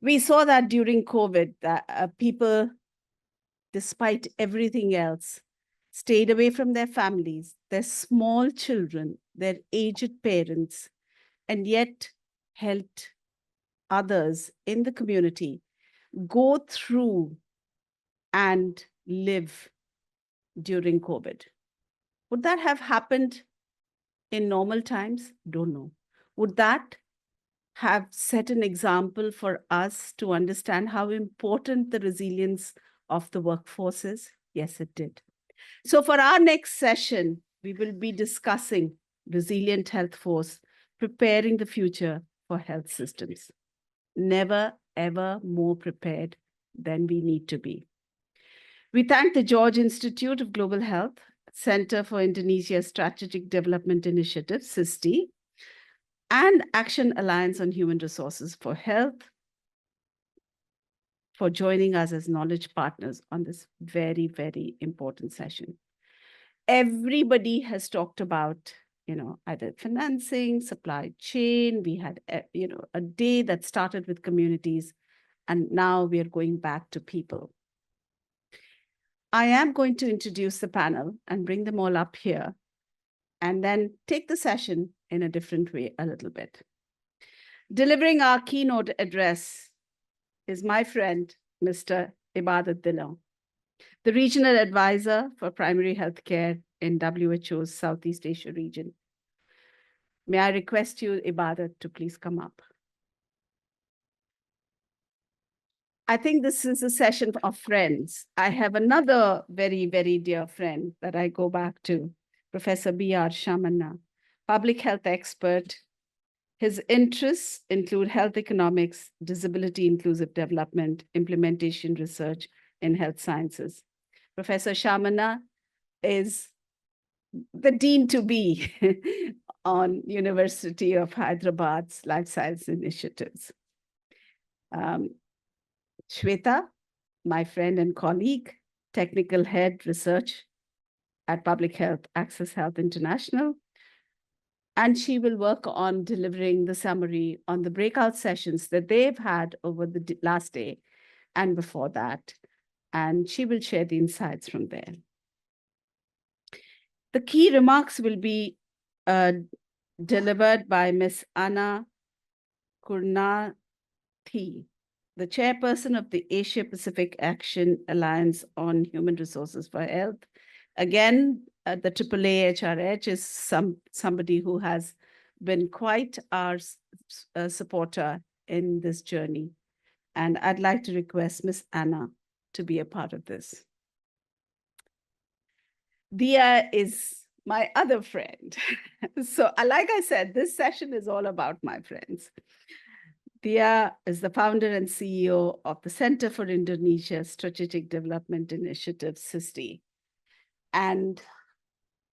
We saw that during COVID, that people, despite everything else, stayed away from their families, their small children, their aged parents, and yet helped others in the community go through and live during COVID. Would that have happened in normal times? Don't know. Would that have set an example for us to understand how important the resilience of the workforce is? Yes, it did. So for our next session, we will be discussing resilient health force, preparing the future for health systems. Never, ever more prepared than we need to be. We thank the George Institute of Global Health, Center for Indonesia Strategic Development Initiative, SISTI, and Action Alliance on Human Resources for Health for joining us as knowledge partners on this very, very important session. Everybody has talked about, either financing, supply chain. We had, a day that started with communities, and now we are going back to people. I am going to introduce the panel and bring them all up here, and then take the session in a different way a little bit. Delivering our keynote address is my friend, Mr. Ibadat Dillon, the Regional Advisor for Primary Healthcare in WHO's Southeast Asia region. May I request you, Ibadat, to please come up. I think this is a session of friends. I have another very, very dear friend that I go back to, Professor B.R. Shamanna, public health expert. His interests include health economics, disability inclusive development, implementation research in health sciences. Professor Shamanna is the dean to be on University of Hyderabad's life science initiatives. Shweta, my friend and colleague, technical head research at Public Health Access Health International. And she will work on delivering the summary on the breakout sessions that they've had over the last day and before that. And she will share the insights from there. The key remarks will be delivered by Ms. Anna Kurnathi, the chairperson of the Asia Pacific Action Alliance on Human Resources for Health. Again, the AAA HRH is somebody who has been quite our supporter in this journey. And I'd like to request Ms. Anna to be a part of this. Dia is my other friend. So like I said, this session is all about my friends. Dia is the founder and CEO of the Center for Indonesia Strategic Development Initiative, SISTI. And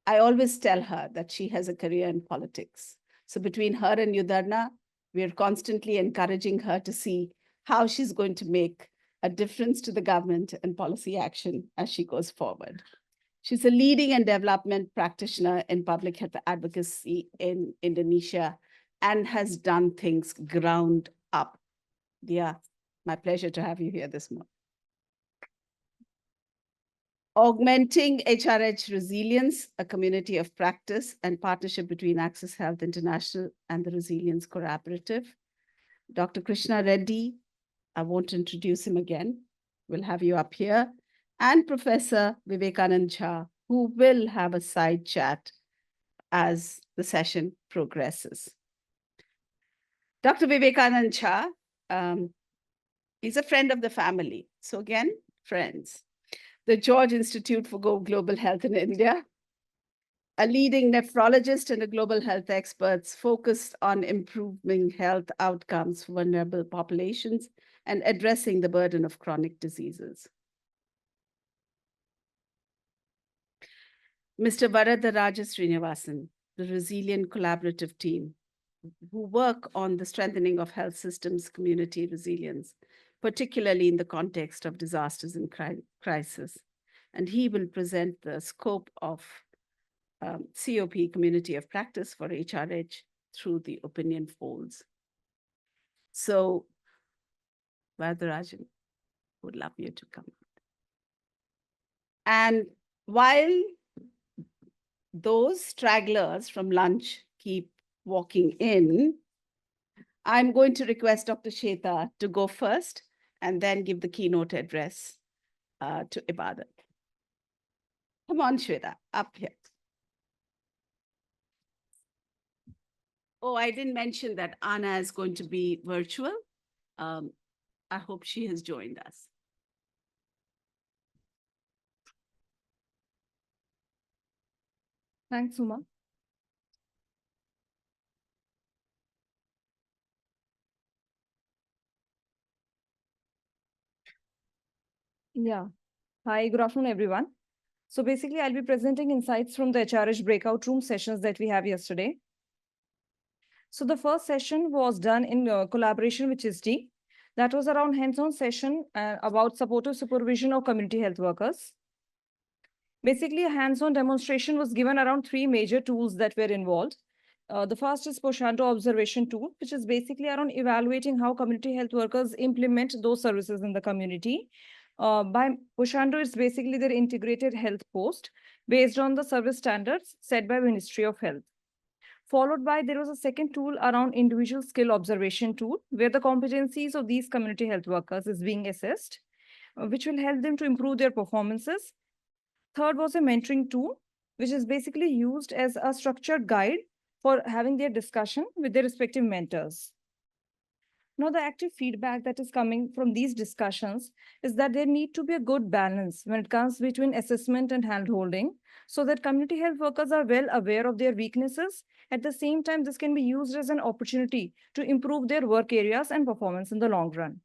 I always tell her that she has a career in politics. So between her and Yudarna, we are constantly encouraging her to see how she's going to make a difference to the government and policy action as she goes forward. She's a leading and development practitioner in public health advocacy in Indonesia and has done things ground up. Yeah, my pleasure to have you here this morning. Augmenting HRH Resilience, a community of practice and partnership between Access Health International and the Resilience Collaborative. Dr. Krishna Reddy, I won't introduce him again. We'll have you up here. And Professor Vivekanand Jha, who will have a side chat as the session progresses. Dr. Vivekanand Jha, he's a friend of the family. So again, friends. The George Institute for Global Health in India, a leading nephrologist and a global health expert focused on improving health outcomes for vulnerable populations and addressing the burden of chronic diseases. Mr. Varadaraja Srinivasan, the Resilient Collaborative Team, who work on the strengthening of health systems community resilience, particularly in the context of disasters and crisis. And he will present the scope of COP, Community of Practice for HRH, through the opinion polls. So Varadarajan, would love you to come. And while those stragglers from lunch keep walking in, I'm going to request Dr. Sheta to go first and then give the keynote address to Ibadat. Come on, Shweta, up here. Oh, I didn't mention that Anna is going to be virtual. I hope she has joined us. Thanks, Uma. Yeah. Hi, good afternoon, everyone. So basically, I'll be presenting insights from the HRH breakout room sessions that we have yesterday. So the first session was done in collaboration with ISD. That was around hands-on session about supportive supervision of community health workers. Basically, a hands-on demonstration was given around 3 major tools that were involved. The first is Poshanto observation tool, which is basically around evaluating how community health workers implement those services in the community. By Poshanto, it's basically their integrated health post based on the service standards set by Ministry of Health. Followed by, there was a second tool around individual skill observation tool, where the competencies of these community health workers is being assessed, which will help them to improve their performances. Third was a mentoring tool, which is basically used as a structured guide for having their discussion with their respective mentors. Now, the active feedback that is coming from these discussions is that there need to be a good balance when it comes between assessment and handholding, so that community health workers are well aware of their weaknesses. At the same time, this can be used as an opportunity to improve their work areas and performance in the long run.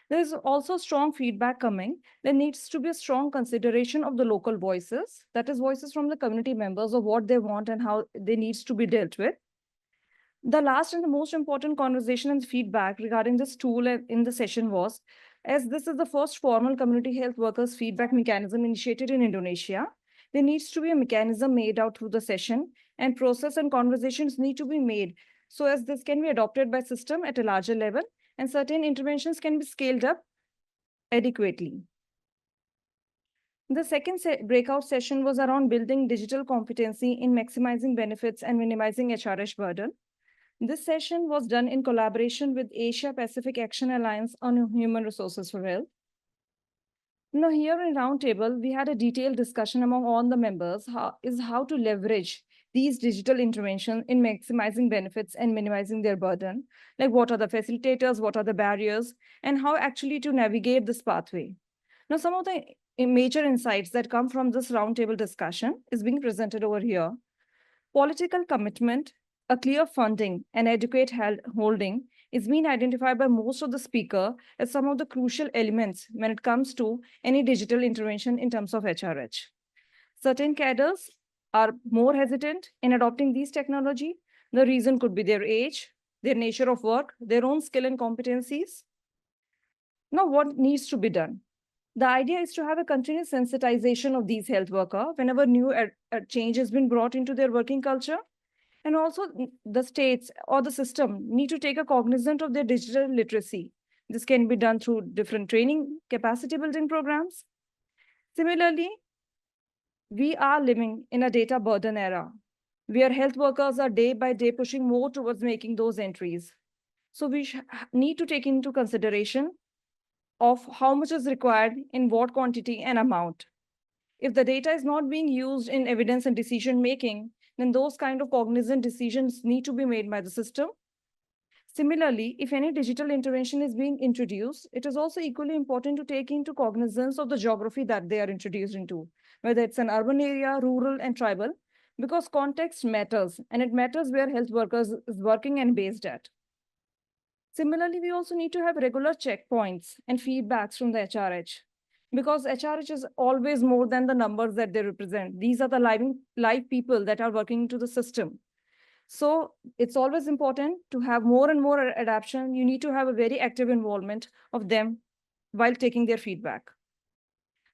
There is also strong feedback coming. There needs to be a strong consideration of the local voices, that is voices from the community members of what they want and how they needs to be dealt with. The last and the most important conversation and feedback regarding this tool in the session was, as this is the first formal community health workers feedback mechanism initiated in Indonesia, there needs to be a mechanism made out through the session, and process and conversations need to be made so as this can be adopted by system at a larger level and certain interventions can be scaled up adequately. The second breakout session was around building digital competency in maximizing benefits and minimizing HRH burden. This session was done in collaboration with Asia Pacific Action Alliance on Human Resources for Health. Now, here in Roundtable, we had a detailed discussion among all the members how to leverage these digital interventions in maximizing benefits and minimizing their burden. Like, what are the facilitators, what are the barriers, and how actually to navigate this pathway. Now, some of the major insights that come from this roundtable discussion is being presented over here. Political commitment, a clear funding, and adequate holding is being identified by most of the speaker as some of the crucial elements when it comes to any digital intervention in terms of HRH. Certain cadres are more hesitant in adopting these technology. The reason could be their age, their nature of work, their own skill and competencies. Now, what needs to be done? The idea is to have a continuous sensitization of these health workers whenever new change has been brought into their working culture. And also the states or the system need to take a cognizant of their digital literacy. This can be done through different training, capacity building programs. Similarly, we are living in a data burden era where health workers are day by day pushing more towards making those entries. So we need to take into consideration of how much is required in what quantity and amount. If the data is not being used in evidence and decision making, then those kind of cognizant decisions need to be made by the system. Similarly, if any digital intervention is being introduced, it is also equally important to take into cognizance of the geography that they are introduced into, whether it's an urban area, rural, and tribal, because context matters, and it matters where health workers is working and based at. Similarly, we also need to have regular checkpoints and feedbacks from the HRH, because HRH is always more than the numbers that they represent. These are the live people that are working into the system. So it's always important to have more and more adaptation. You need to have a very active involvement of them while taking their feedback.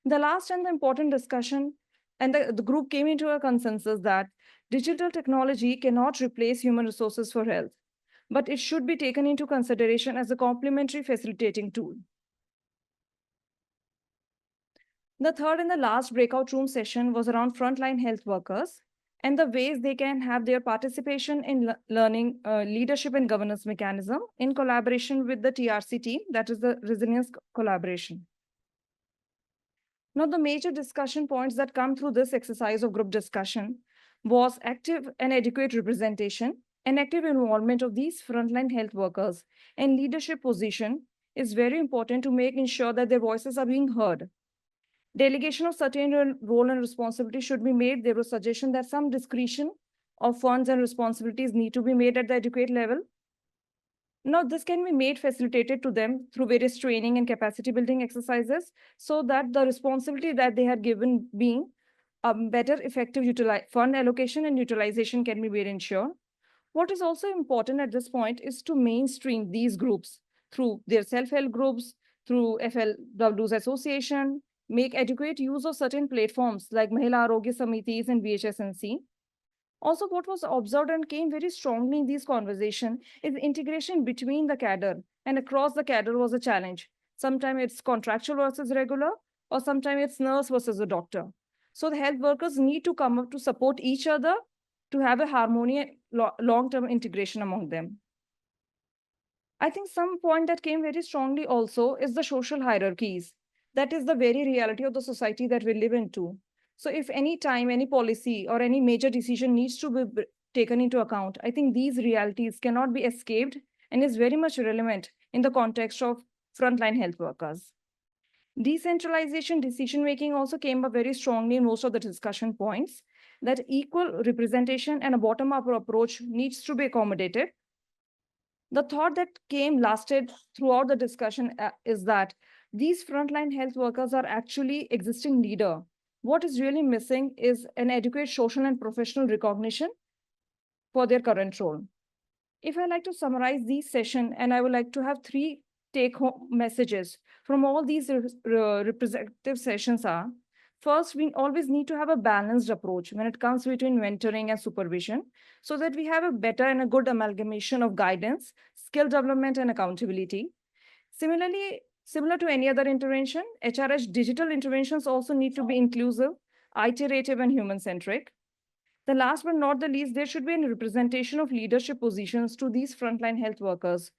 The last and the important discussion, and the group came into a consensus that digital technology cannot replace human resources for health, but it should be taken into consideration as a complementary facilitating tool. The third and the last breakout room session was around frontline health workers and the ways they can have their participation in learning leadership and governance mechanism in collaboration with the TRC team, that is the resilience collaboration. Now, the major discussion points that come through this exercise of group discussion was active and adequate representation and active involvement of these frontline health workers and leadership position is very important to make ensure that their voices are being heard. Delegation of certain role and responsibility should be made. There was suggestion that some discretion of funds and responsibilities need to be made at the adequate level. Now, this can be made facilitated to them through various training and capacity building exercises so that the responsibility that they had given being better effective fund allocation and utilization can be made ensured. What is also important at this point is to mainstream these groups through their self-help groups, through FLW's association, make adequate use of certain platforms like Mahila Arogya Samitis and VHSNC. Also, what was observed and came very strongly in these conversations is integration between the cadre and across the cadre was a challenge. Sometimes it's contractual versus regular, or sometimes it's nurse versus a doctor. So the health workers need to come up to support each other to have a harmony, long-term integration among them. I think some point that came very strongly also is the social hierarchies. That is the very reality of the society that we live into. So if any time, any policy or any major decision needs to be taken into account, I think these realities cannot be escaped and is very much relevant in the context of frontline health workers. Decentralization decision-making also came up very strongly in most of the discussion points, that equal representation and a bottom-up approach needs to be accommodated. The thought that lasted throughout the discussion is that these frontline health workers are actually existing leader. What is really missing is an adequate social and professional recognition for their current role. If I like to summarize these sessions, and I would like to have 3 take-home messages from all these representative sessions are, first, we always need to have a balanced approach when it comes between mentoring and supervision so that we have a better and a good amalgamation of guidance, skill development, and accountability. Similarly, similar to any other intervention, HRH digital interventions also need to be inclusive, iterative, and human-centric. The last but not the least, there should be a representation of leadership positions to these frontline health workers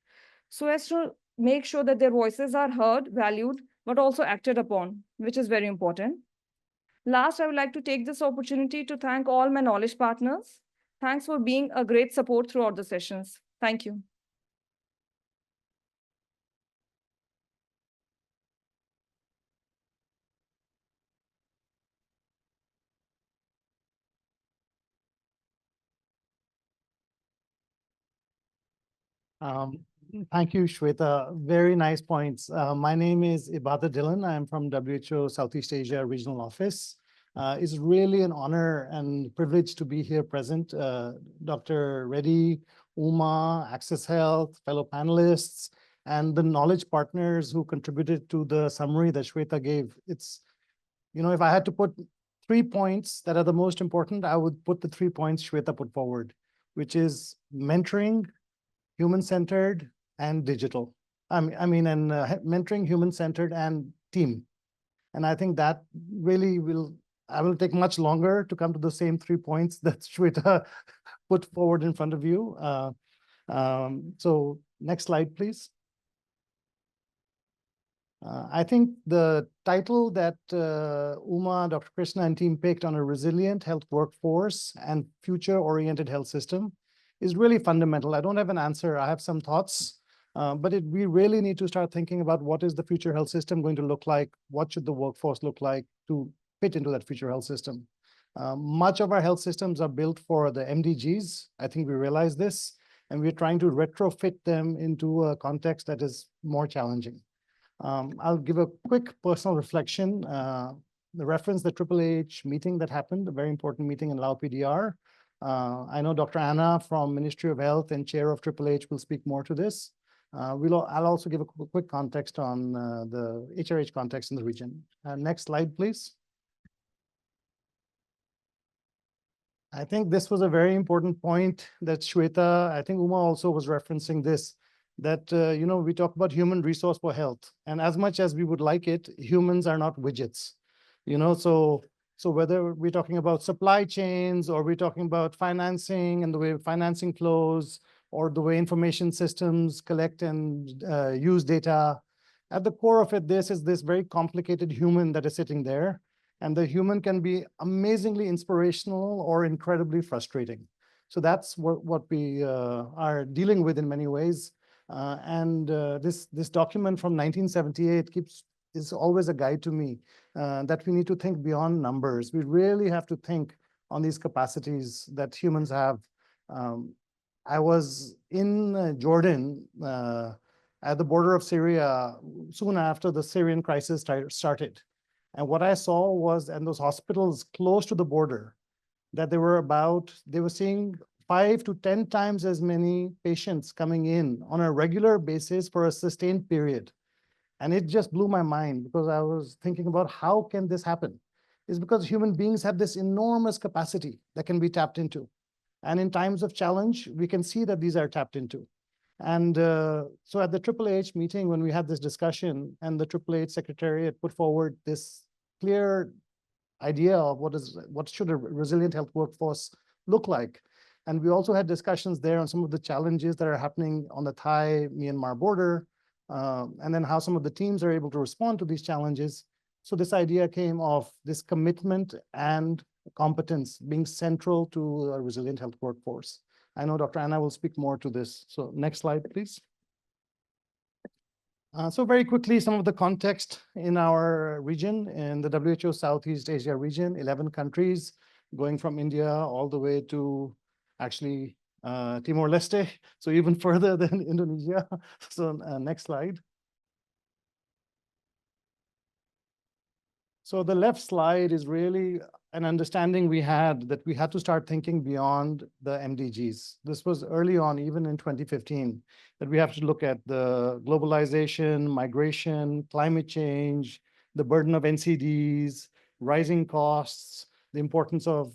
so as to make sure that their voices are heard, valued, but also acted upon, which is very important. Last, I would like to take this opportunity to thank all my knowledge partners. Thanks for being a great support throughout the sessions. Thank you. Thank you, Shweta. Very nice points. My name is Ibadat Dhillon. I'm from WHO Southeast Asia Regional Office. It's really an honor and privilege to be here present. Dr. Reddy, Uma, Access Health, fellow panelists, and the knowledge partners who contributed to the summary that Shweta gave. It's, if I had to put 3 points that are the most important, I would put the 3 points Shweta put forward, which is mentoring, human-centered, and digital. Mentoring, human-centered, and team. And I think that really I will take much longer to come to the same 3 points that Shweta put forward in front of you. So next slide, please. I think the title that Uma, Dr. Krishna, and team picked on a resilient health workforce and future-oriented health system is really fundamental. I don't have an answer. I have some thoughts, but we really need to start thinking about what is the future health system going to look like? What should the workforce look like to fit into that future health system? Much of our health systems are built for the MDGs. I think we realize this, and we're trying to retrofit them into a context that is more challenging. I'll give a quick personal reflection. The reference the AAH meeting that happened, a very important meeting in Lao PDR. I know Dr. Anna from Ministry of Health and chair of AAH will speak more to this. I'll also give a quick context on the HRH context in the region. Next slide, please. I think this was a very important point that Shweta, I think Uma also was referencing this, that, we talk about human resource for health. And as much as we would like it, humans are not widgets. So whether we're talking about supply chains or we're talking about financing and the way financing flows or the way information systems collect and use data, at the core of it, this is this very complicated human that is sitting there. And the human can be amazingly inspirational or incredibly frustrating. So that's what we are dealing with in many ways. This document from 1978 is always a guide to me that we need to think beyond numbers. We really have to think on these capacities that humans have. I was in Jordan at the border of Syria soon after the Syrian crisis started. And what I saw was, in those hospitals close to the border, that they were seeing 5 to 10 times as many patients coming in on a regular basis for a sustained period. And it just blew my mind because I was thinking about how can this happen? It's because human beings have this enormous capacity that can be tapped into. And in times of challenge, we can see that these are tapped into. And so at the HHH meeting, when we had this discussion and the HHH Secretariat put forward this clear idea of what should a resilient health workforce look like. And we also had discussions there on some of the challenges that are happening on the Thai-Myanmar border, and then how some of the teams are able to respond to these challenges. So this idea came of this commitment and competence being central to a resilient health workforce. I know Dr. Anna will speak more to this. So next slide, please. So very quickly, some of the context in our region, in the WHO Southeast Asia region, 11 countries, going from India all the way to actually Timor-Leste, so even further than Indonesia. So next slide. So the left slide is really an understanding we had that we had to start thinking beyond the MDGs. This was early on, even in 2015, that we have to look at the globalization, migration, climate change, the burden of NCDs, rising costs, the importance of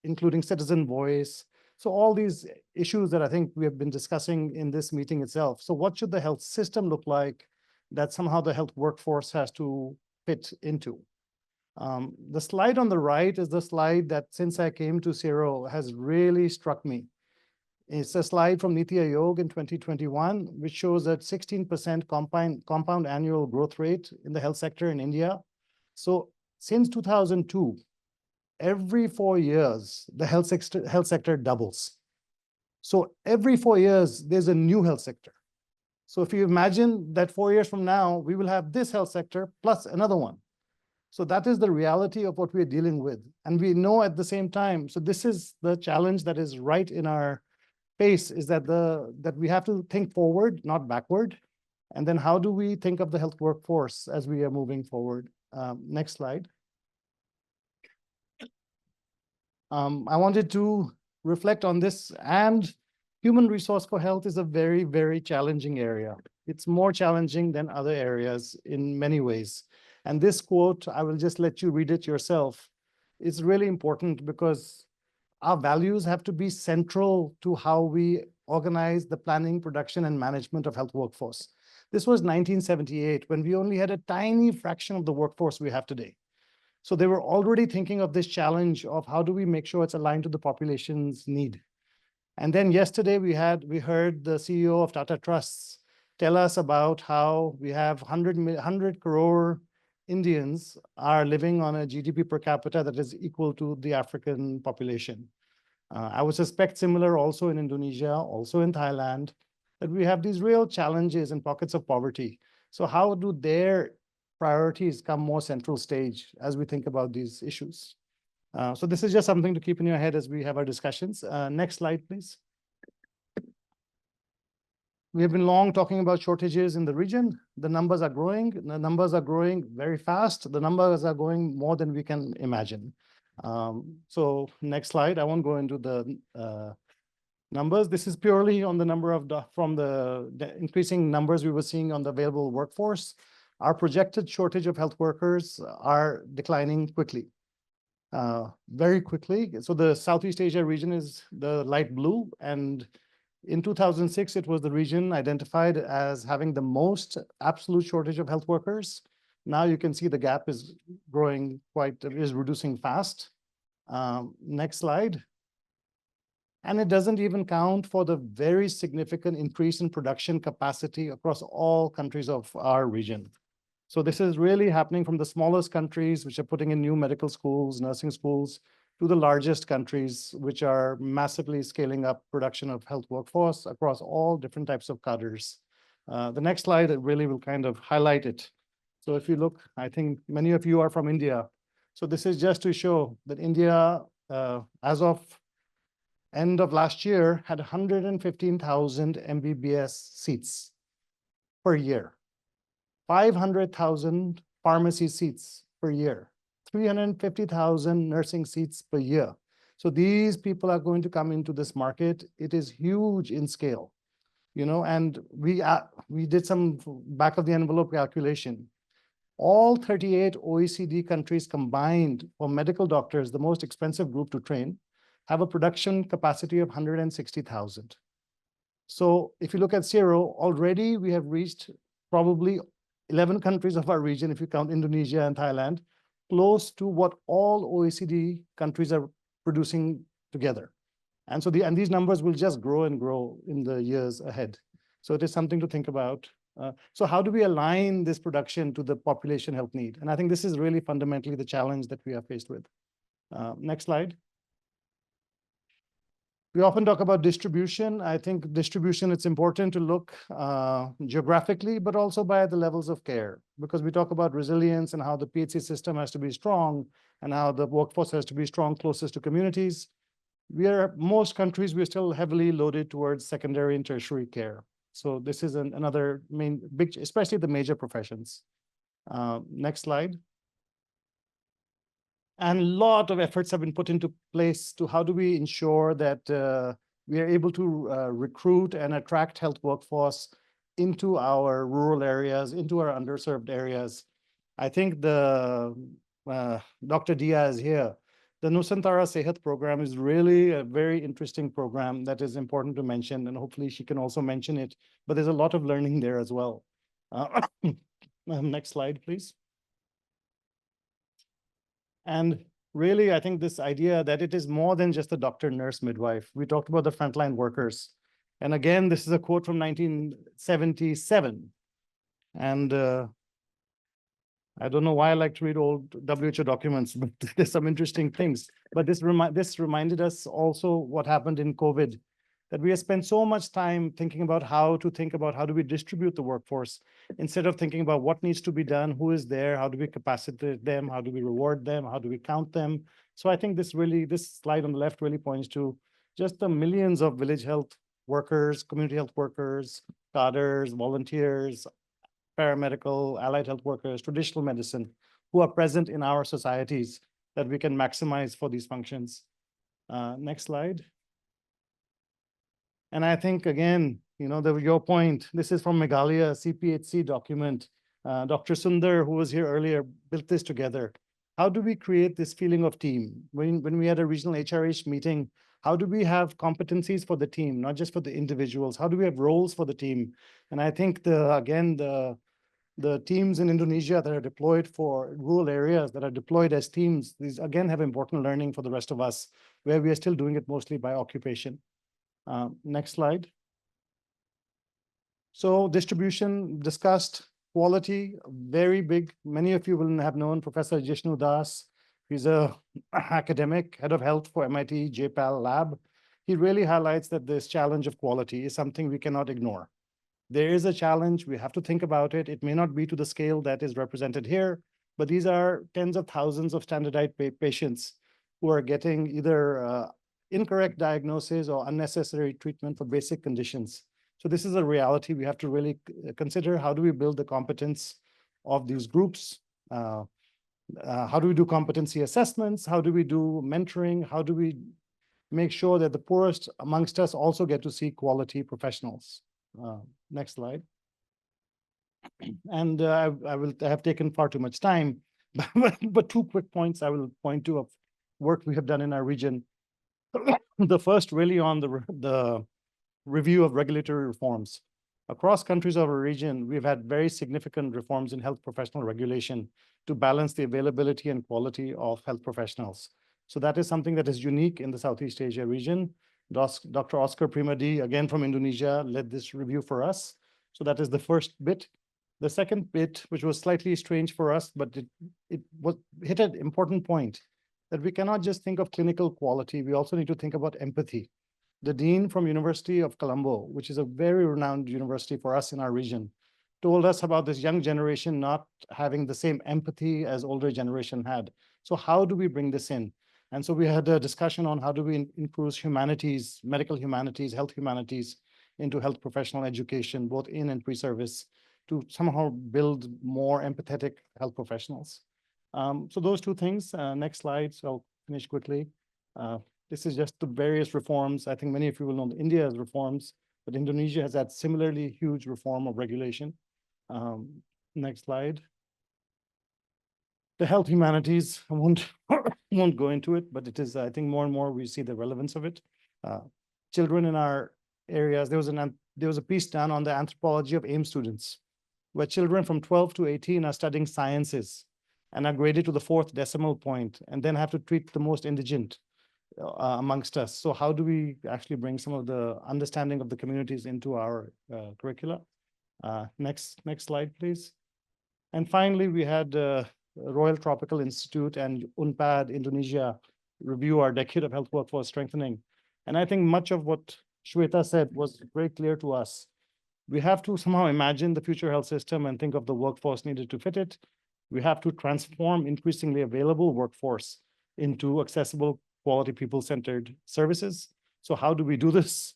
including citizen voice. So all these issues that I think we have been discussing in this meeting itself. So what should the health system look like that somehow the health workforce has to fit into? The slide on the right is the slide that since I came to CIRO has really struck me. It's a slide from Niti Aayog in 2021, which shows that 16% compound annual growth rate in the health sector in India. So since 2002, every 4 years, the health sector doubles. So every 4 years, there's a new health sector. So if you imagine that 4 years from now, we will have this health sector plus another one. So that is the reality of what we're dealing with. And we know at the same time, so this is the challenge that is right in our face, is that we have to think forward, not backward. And then how do we think of the health workforce as we are moving forward? Next slide. I wanted to reflect on this, and human resource for health is a very, very challenging area. It's more challenging than other areas in many ways. And this quote, I will just let you read it yourself. It's really important because our values have to be central to how we organize the planning, production, and management of health workforce. This was 1978, when we only had a tiny fraction of the workforce we have today. So they were already thinking of this challenge of how do we make sure it's aligned to the population's need. And then yesterday we heard the CEO of Tata Trusts tell us about how we have 100 crore Indians are living on a GDP per capita that is equal to the African population. I would suspect similar also in Indonesia, also in Thailand, that we have these real challenges and pockets of poverty. So how do their priorities come more central stage as we think about these issues? So this is just something to keep in your head as we have our discussions. Next slide, please. We have been long talking about shortages in the region. The numbers are growing. The numbers are growing very fast. The numbers are growing more than we can imagine. So next slide. I won't go into the numbers. This is purely on the number of from the increasing numbers we were seeing on the available workforce. Our projected shortage of health workers are declining quickly, very quickly. So the Southeast Asia region is the light blue, and in 2006, it was the region identified as having the most absolute shortage of health workers. Now you can see the gap is growing is reducing fast. Next slide. And it doesn't even count for the very significant increase in production capacity across all countries of our region. So this is really happening from the smallest countries, which are putting in new medical schools, nursing schools, to the largest countries, which are massively scaling up production of health workforce across all different types of cadres. The next slide, it really will kind of highlight it. So if you look, I think many of you are from India. So this is just to show that India, as of end of last year, had 115,000 MBBS seats per year, 500,000 pharmacy seats per year, 350,000 nursing seats per year. So these people are going to come into this market. It is huge in scale, and we did some back of the envelope calculation. All 38 OECD countries combined for medical doctors, the most expensive group to train, have a production capacity of 160,000. So if you look at Zero, already we have reached probably 11 countries of our region, if you count Indonesia and Thailand, close to what all OECD countries are producing together. And so these numbers will just grow and grow in the years ahead. So it is something to think about. So how do we align this production to the population health need? And I think this is really fundamentally the challenge that we are faced with. Next slide. We often talk about distribution. I think distribution, it's important to look geographically, but also by the levels of care, because we talk about resilience and how the PHC system has to be strong and how the workforce has to be strong closest to communities. Most countries, we're still heavily loaded towards secondary and tertiary care. So this is another big, especially the major professions. Next slide. And a lot of efforts have been put into place to how do we ensure that we are able to recruit and attract health workforce into our rural areas, into our underserved areas. I think Dr. Dia is here. The Nusantara Sehat program is really a very interesting program that is important to mention, and hopefully she can also mention it, but there's a lot of learning there as well. Next slide, please. And really, I think this idea that it is more than just the doctor, nurse, midwife. We talked about the frontline workers. And again, this is a quote from 1977. And I don't know why I like to read old WHO documents, but there's some interesting things. But this reminded us also what happened in COVID, that we have spent so much time thinking about how do we distribute the workforce instead of thinking about what needs to be done, who is there, how do we capacitate them, how do we reward them, how do we count them. So I think this slide on the left really points to just the millions of village health workers, community health workers, cadres, volunteers, paramedical, allied health workers, traditional medicine, who are present in our societies that we can maximize for these functions. Next slide. And I think, again, your point, this is from Meghalaya, CPHC document. Dr. Sundar, who was here earlier, built this together. How do we create this feeling of team? When we had a regional HRH meeting, how do we have competencies for the team, not just for the individuals? How do we have roles for the team? And I think, the teams in Indonesia that are deployed for rural areas, that are deployed as teams, these again have important learning for the rest of us, where we are still doing it mostly by occupation. Next slide. So distribution discussed, quality, very big. Many of you will have known Professor Jishnu Das. He's a academic, head of health for MIT JPAL lab. He really highlights that this challenge of quality is something we cannot ignore. There is a challenge, we have to think about it. It may not be to the scale that is represented here, but these are tens of thousands of standardized patients who are getting either incorrect diagnosis or unnecessary treatment for basic conditions. So this is a reality we have to really consider. How do we build the competence of these groups? How do we do competency assessments? How do we do mentoring? How do we make sure that the poorest amongst us also get to see quality professionals? Next slide. And I have taken far too much time, but 2 quick points I will point to of work we have done in our region. The first really on the review of regulatory reforms. Across countries of our region, we've had very significant reforms in health professional regulation to balance the availability and quality of health professionals. So that is something that is unique in the Southeast Asia region. Dr. Oscar Primadi, again from Indonesia, led this review for us. So that is the first bit. The second bit, which was slightly strange for us, but it hit an important point, that we cannot just think of clinical quality, we also need to think about empathy. The dean from University of Colombo, which is a very renowned university for us in our region, told us about this young generation not having the same empathy as older generation had. So how do we bring this in? And so we had a discussion on how do we include humanities, medical humanities, health humanities into health professional education, both in and pre-service, to somehow build more empathetic health professionals. So those two things, next slide, so I'll finish quickly. This is just the various reforms. I think many of you will know that India has reforms, but Indonesia has had similarly huge reform of regulation. Next slide. The health humanities, I won't go into it, but it is, I think more and more we see the relevance of it. Children in our areas, there was a piece done on the anthropology of AIM students, where children from 12 to 18 are studying sciences and are graded to the 4th decimal point, and then have to treat the most indigent amongst us. So how do we actually bring some of the understanding of the communities into our curricula? Next slide, please. And finally, we had Royal Tropical Institute and UNPAD Indonesia review our decade of health workforce strengthening. And I think much of what Shweta said was very clear to us. We have to somehow imagine the future health system and think of the workforce needed to fit it. We have to transform increasingly available workforce into accessible, quality, people-centered services. So how do we do this?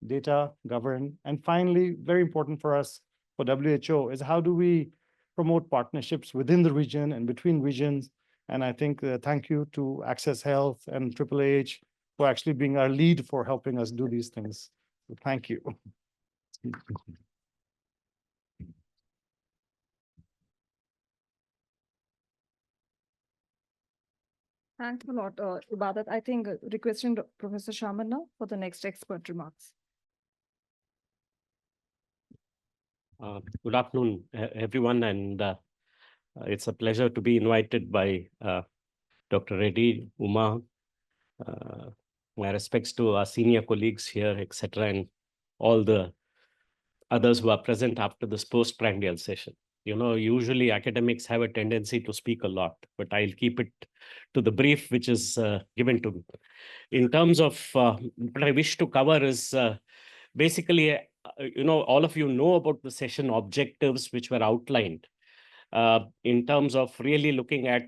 Data, govern. And finally, very important for us, for WHO, is how do we promote partnerships within the region and between regions. And I think thank you to Access Health and HHH for actually being our lead for helping us do these things. So thank you. Thanks a lot, Ibadat. I think requesting Professor Shaman now for the next expert remarks. Good afternoon, everyone, and it's a pleasure to be invited by Dr. Reddy, Uma. My respects to our senior colleagues here, etc., and all the others who are present after this postprandial session. You know, usually academics have a tendency to speak a lot, but I'll keep it to the brief which is given to me. In terms of what I wish to cover is basically, you know, all of you know about the session objectives which were outlined in terms of really looking at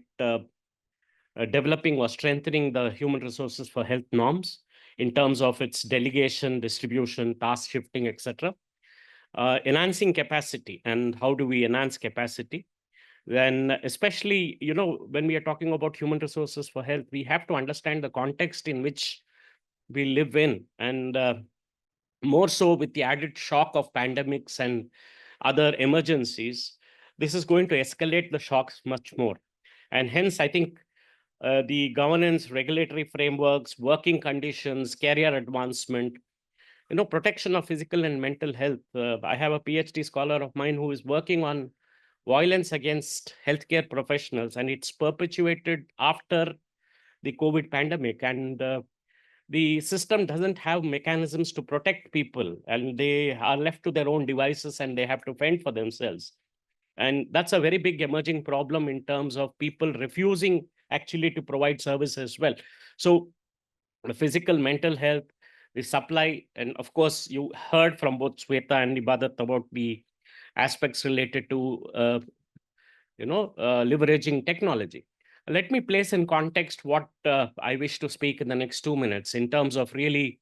developing or strengthening the human resources for health norms in terms of its delegation, distribution, task shifting, etc. Enhancing capacity, and how do we enhance capacity? Then especially, you know, when we are talking about human resources for health, we have to understand the context in which we live in, and more so with the added shock of pandemics and other emergencies, this is going to escalate the shocks much more. And hence, I think the governance, regulatory frameworks, working conditions, career advancement, you know, protection of physical and mental health. I have a PhD scholar of mine who is working on violence against healthcare professionals, and it's perpetuated after the COVID pandemic. And the system doesn't have mechanisms to protect people, and they are left to their own devices and they have to fend for themselves. And that's a very big emerging problem in terms of people refusing actually to provide service as well. So the physical, mental health, the supply, and of course, you heard from both Sweta and Ibadat about the aspects related to, leveraging technology. Let me place in context what I wish to speak in the next 2 minutes in terms of really,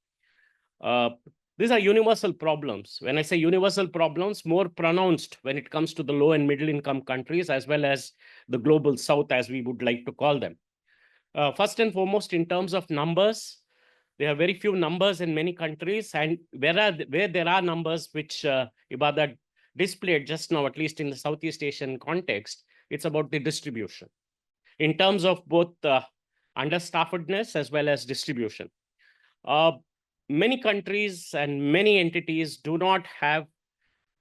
these are universal problems. When I say universal problems, more pronounced when it comes to the low and middle income countries, as well as the global south, as we would like to call them. First and foremost, in terms of numbers, there are very few numbers in many countries, and where there are numbers which Ibadat displayed just now, at least in the Southeast Asian context, it's about the distribution in terms of both understaffedness as well as distribution. Many countries and many entities do not have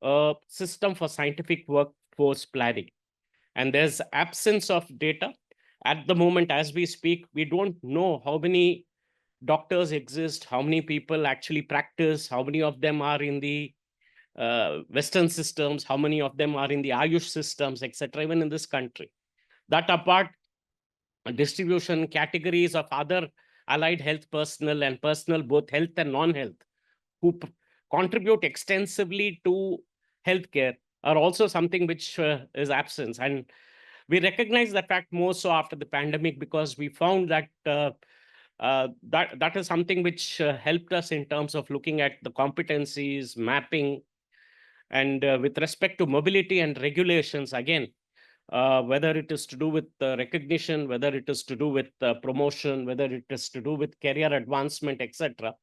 a system for scientific workforce planning. And there's absence of data. At the moment, as we speak, we don't know how many doctors exist, how many people actually practice, how many of them are in the Western systems, how many of them are in the Ayush systems, etc., even in this country. That apart, distribution categories of other allied health personnel and personnel, both health and non-health, who contribute extensively to healthcare are also something which is absent. And we recognize that fact more so after the pandemic, because we found that that is something which helped us in terms of looking at the competencies, mapping, and with respect to mobility and regulations, again, whether it is to do with recognition, whether it is to do with promotion, whether it is to do with career advancement, etc.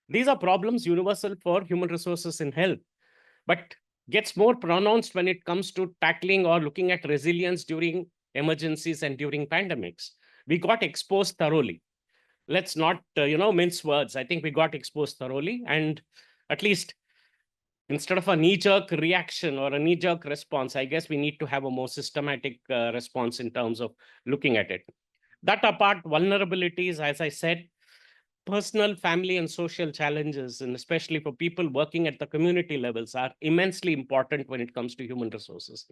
These are problems universal for human resources in health, but gets more pronounced when it comes to tackling or looking at resilience during emergencies and during pandemics. We got exposed thoroughly. Let's not, mince words. I think we got exposed thoroughly, and at least instead of a knee-jerk reaction or a knee-jerk response, I guess we need to have a more systematic response in terms of looking at it. That apart, vulnerabilities, as I said, personal, family, and social challenges, and especially for people working at the community levels, are immensely important when it comes to human resources,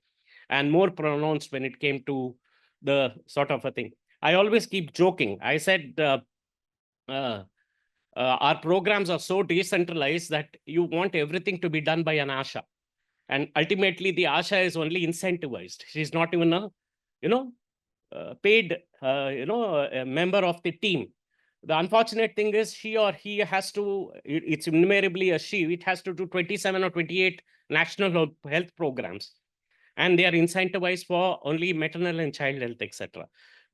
and more pronounced when it came to the sort of a thing. I always keep joking. I said, our programs are so decentralized that you want everything to be done by an ASHA. And ultimately, the ASHA is only incentivized. She's not even a, paid, a member of the team. The unfortunate thing is she or he has to, it's invariably a she, it has to do 27 or 28 national health programs. And they are incentivized for only maternal and child health, etc.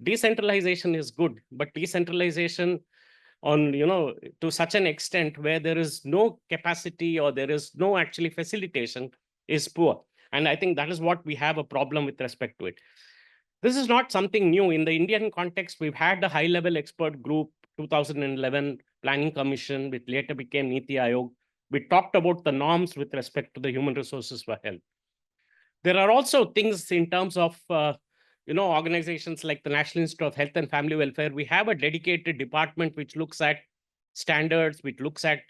Decentralization is good, but decentralization on, to such an extent where there is no capacity or there is no actually facilitation is poor. And I think that is what we have a problem with respect to it. This is not something new. In the Indian context, we've had a high-level expert group, 2011 Planning Commission, which later became Niti Aayog. We talked about the norms with respect to the human resources for health. There are also things in terms of, organizations like the National Institute of Health and Family Welfare. We have a dedicated department which looks at standards, which looks at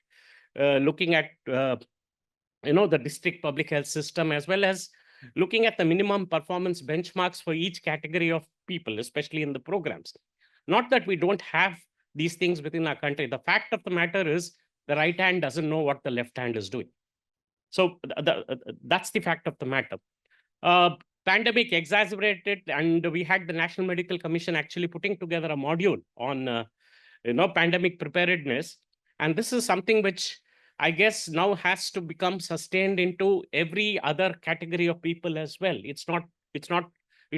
looking at, the district public health system, as well as looking at the minimum performance benchmarks for each category of people, especially in the programs. Not that we don't have these things within our country. The fact of the matter is the right hand doesn't know what the left hand is doing. So that's the fact of the matter. Pandemic exacerbated, and we had the National Medical Commission actually putting together a module on, pandemic preparedness. And this is something which I guess now has to become sustained into every other category of people as well. It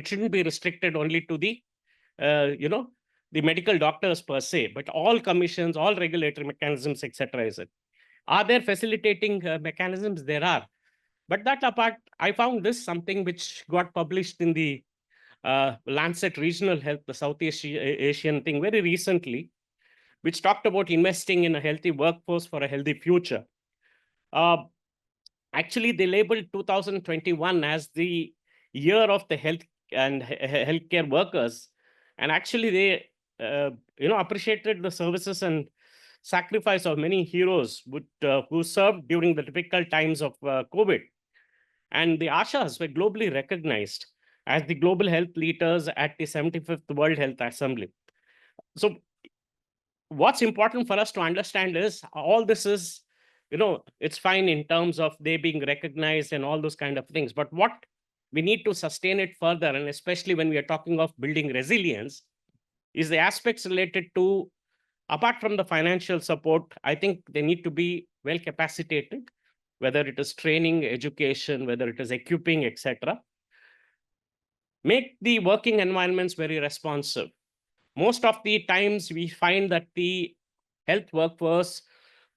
shouldn't be restricted only to the, the medical doctors per se, but all commissions, all regulatory mechanisms, etc. Is it? Are there facilitating mechanisms? There are. But that apart, I found this something which got published in the Lancet Regional Health, the Southeast Asian thing very recently, which talked about investing in a healthy workforce for a healthy future. Actually, they labeled 2021 as the year of the health and healthcare workers. And actually, they appreciated the services and sacrifice of many heroes who served during the difficult times of COVID. And the ASHAs were globally recognized as the global health leaders at the 75th World Health Assembly. So what's important for us to understand is all this is, it's fine in terms of they being recognized and all those kind of things. But what we need to sustain it further, and especially when we are talking of building resilience, is the aspects related to, apart from the financial support, I think they need to be well capacitated, whether it is training, education, whether it is equipping, etc. Make the working environments very responsive. Most of the times we find that the health workforce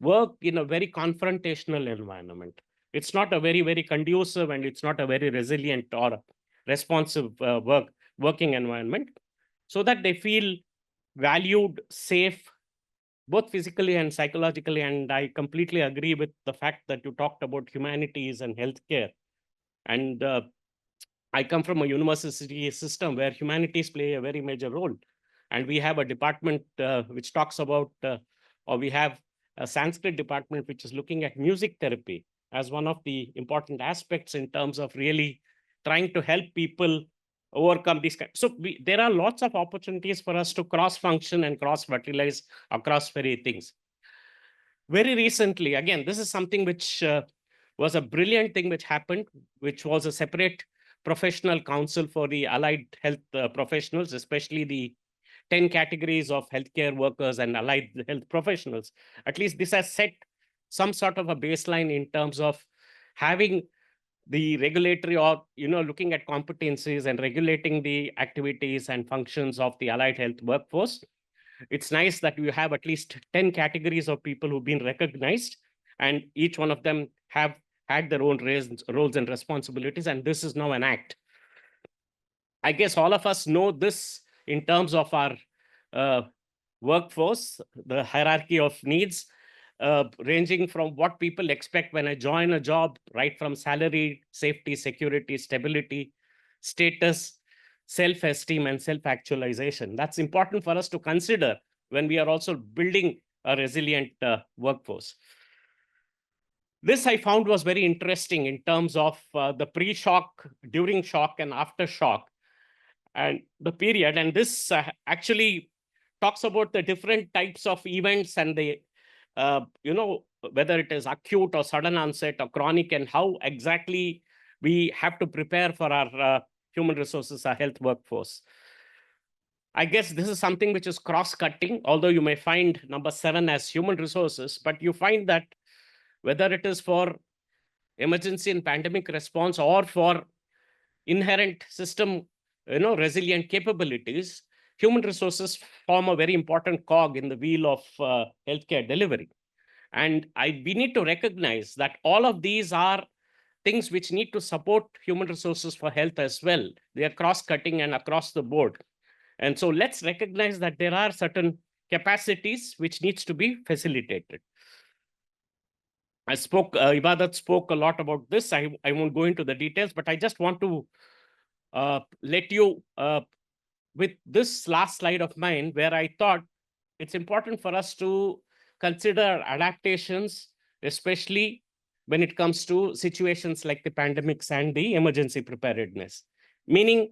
work in a very confrontational environment. It's not a very, very conducive, and it's not a very resilient or responsive working environment, so that they feel valued, safe, both physically and psychologically. And I completely agree with the fact that you talked about humanities and healthcare. And I come from a university system where humanities play a very major role. And we have a department which talks about, or we have a Sanskrit department which is looking at music therapy as one of the important aspects in terms of really trying to help people overcome these kinds. So there are lots of opportunities for us to cross-function and cross-fertilize across very things. Very recently, again, this is something which was a brilliant thing which happened, which was a separate professional council for the allied health professionals, especially the 10 categories of healthcare workers and allied health professionals. At least this has set some sort of a baseline in terms of having the regulatory or, looking at competencies and regulating the activities and functions of the allied health workforce. It's nice that you have at least 10 categories of people who've been recognized, and each one of them have had their own roles and responsibilities, and this is now an act. I guess all of us know this in terms of our workforce, the hierarchy of needs, ranging from what people expect when I join a job, right from salary, safety, security, stability, status, self-esteem, and self-actualization. That's important for us to consider when we are also building a resilient workforce. This I found was very interesting in terms of the pre-shock, during shock, and after shock, and the period. And this actually talks about the different types of events and the, whether it is acute or sudden onset or chronic, and how exactly we have to prepare for our human resources, our health workforce. I guess this is something which is cross-cutting, although you may find number 7 as human resources, but you find that whether it is for emergency and pandemic response or for inherent system, resilient capabilities, human resources form a very important cog in the wheel of healthcare delivery. And we need to recognize that all of these are things which need to support human resources for health as well. They are cross-cutting and across the board. And so let's recognize that there are certain capacities which needs to be facilitated. Ibadat spoke a lot about this. I won't go into the details, but I just want to let you, with this last slide of mine, where I thought it's important for us to consider adaptations, especially when it comes to situations like the pandemics and the emergency preparedness. Meaning,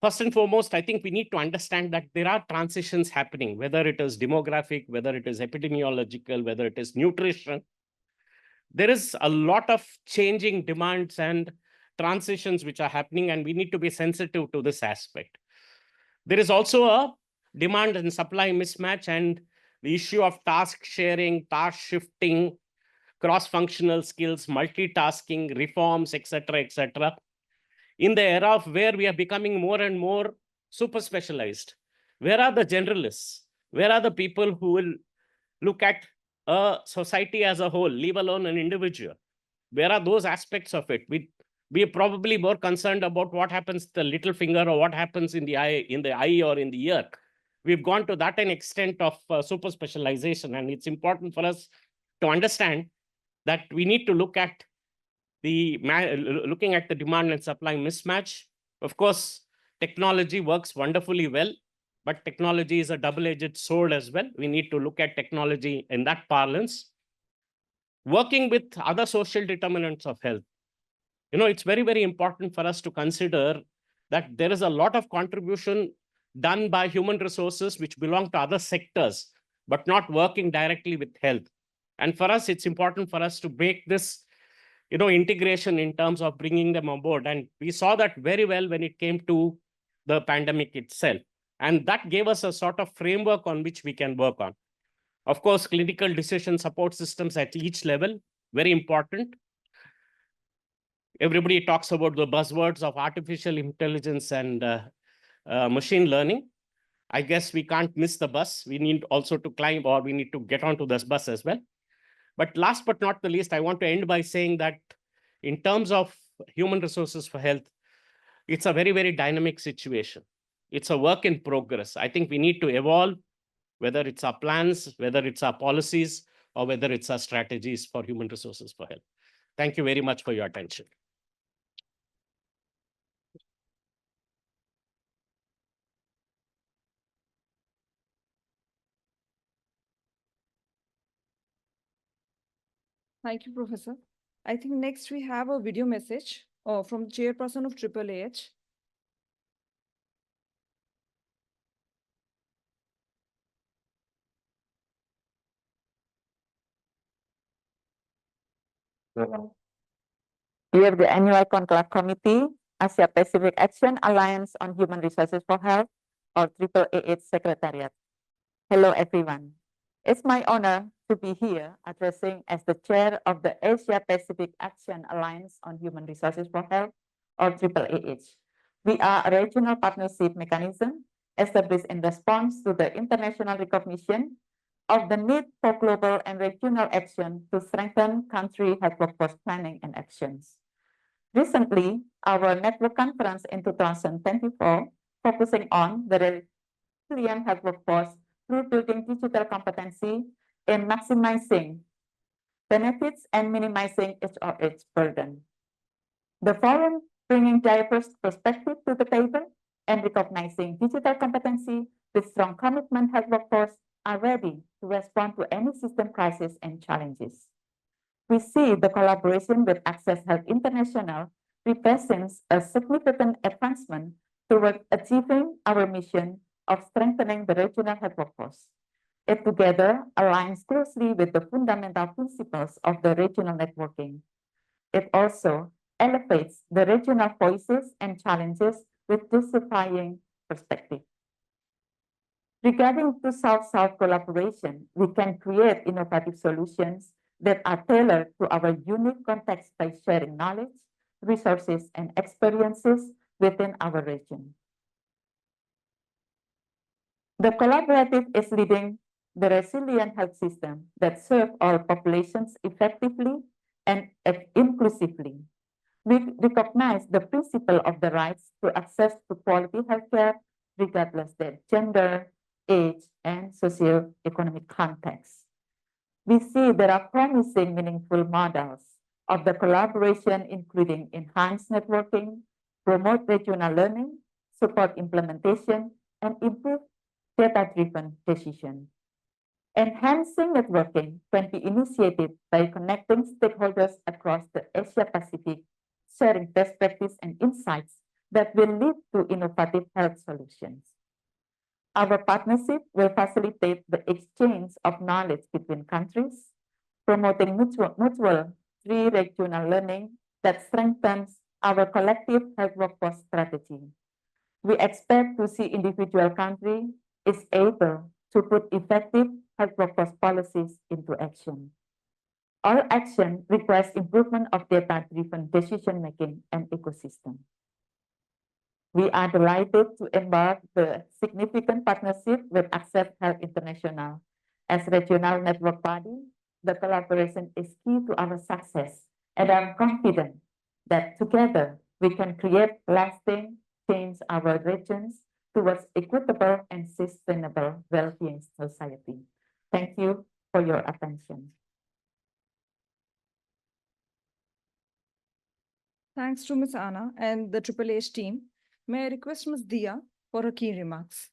first and foremost, I think we need to understand that there are transitions happening, whether it is demographic, whether it is epidemiological, whether it is nutrition. There is a lot of changing demands and transitions which are happening, and we need to be sensitive to this aspect. There is also a demand and supply mismatch, and the issue of task sharing, task shifting, cross-functional skills, multitasking, reforms, etc., etc. In the era of where we are becoming more and more super specialized, where are the generalists? Where are the people who will look at a society as a whole, leave alone an individual? Where are those aspects of it? We are probably more concerned about what happens to the little finger or what happens in the eye or in the ear. We've gone to that an extent of super specialization, and it's important for us to understand that we need to look at looking at the demand and supply mismatch. Of course, technology works wonderfully well, but technology is a double-edged sword as well. We need to look at technology in that parlance. Working with other social determinants of health. It's very, very important for us to consider that there is a lot of contribution done by human resources which belong to other sectors, but not working directly with health. And for us, it's important for us to make this, integration in terms of bringing them on board. And we saw that very well when it came to the pandemic itself. And that gave us a sort of framework on which we can work on. Of course, clinical decision support systems at each level, very important. Everybody talks about the buzzwords of artificial intelligence and machine learning. I guess we can't miss the bus. We need also to climb, or we need to get onto this bus as well. But last but not the least, I want to end by saying that in terms of human resources for health, it's a very, very dynamic situation. It's a work in progress. I think we need to evolve whether it's our plans, whether it's our policies, or whether it's our strategies for human resources for health. Thank you very much for your attention. Thank you, Professor. I think next we have a video message from the chairperson of AAAH. We have the annual Conclave Committee, Asia Pacific Action Alliance on Human Resources for Health, or AAAH Secretariat. Hello, everyone. It's my honor to be here addressing as the chair of the Asia Pacific Action Alliance on Human Resources for Health, or AAAH. We are a regional partnership mechanism established in response to the international recognition of the need for global and regional action to strengthen country health workforce planning and actions. Recently, our network conference in 2024, focusing on the resilient health workforce through building digital competency in maximizing benefits and minimizing its burden. The forum bringing diverse perspective to the table and recognizing digital competency with strong commitment health workforce are ready to respond to any system crisis and challenges. We see the collaboration with Access Health International represents a significant advancement toward achieving our mission of strengthening the regional health workforce. It together aligns closely with the fundamental principles of the regional networking. It also elevates the regional voices and challenges with diversifying perspective. Regarding to South-South collaboration, we can create innovative solutions that are tailored to our unique context by sharing knowledge, resources, and experiences within our region. The collaborative is leading the resilient health system that serves all populations effectively and inclusively. We recognize the principle of the rights to access to quality healthcare, regardless their gender, age, and socio-economic context. We see there are promising, meaningful models of the collaboration, including enhanced networking, promote regional learning, support implementation, and improve data-driven decision. Enhancing networking can be initiated by connecting stakeholders across the Asia-Pacific, sharing best practice and insights that will lead to innovative health solutions. Our partnership will facilitate the exchange of knowledge between countries, promoting mutual regional learning that strengthens our collective health workforce strategy. We expect to see individual country is able to put effective health workforce policies into action. All action requires improvement of data-driven decision-making and ecosystem. We are delighted to embark the significant partnership with Access Health International. As regional network body, the collaboration is key to our success, and I'm confident that together we can create lasting change our regions towards equitable and sustainable well-being society. Thank you for your attention. Thanks to Ms. Anna and the AAAH team. May I request Ms. Dia for her key remarks?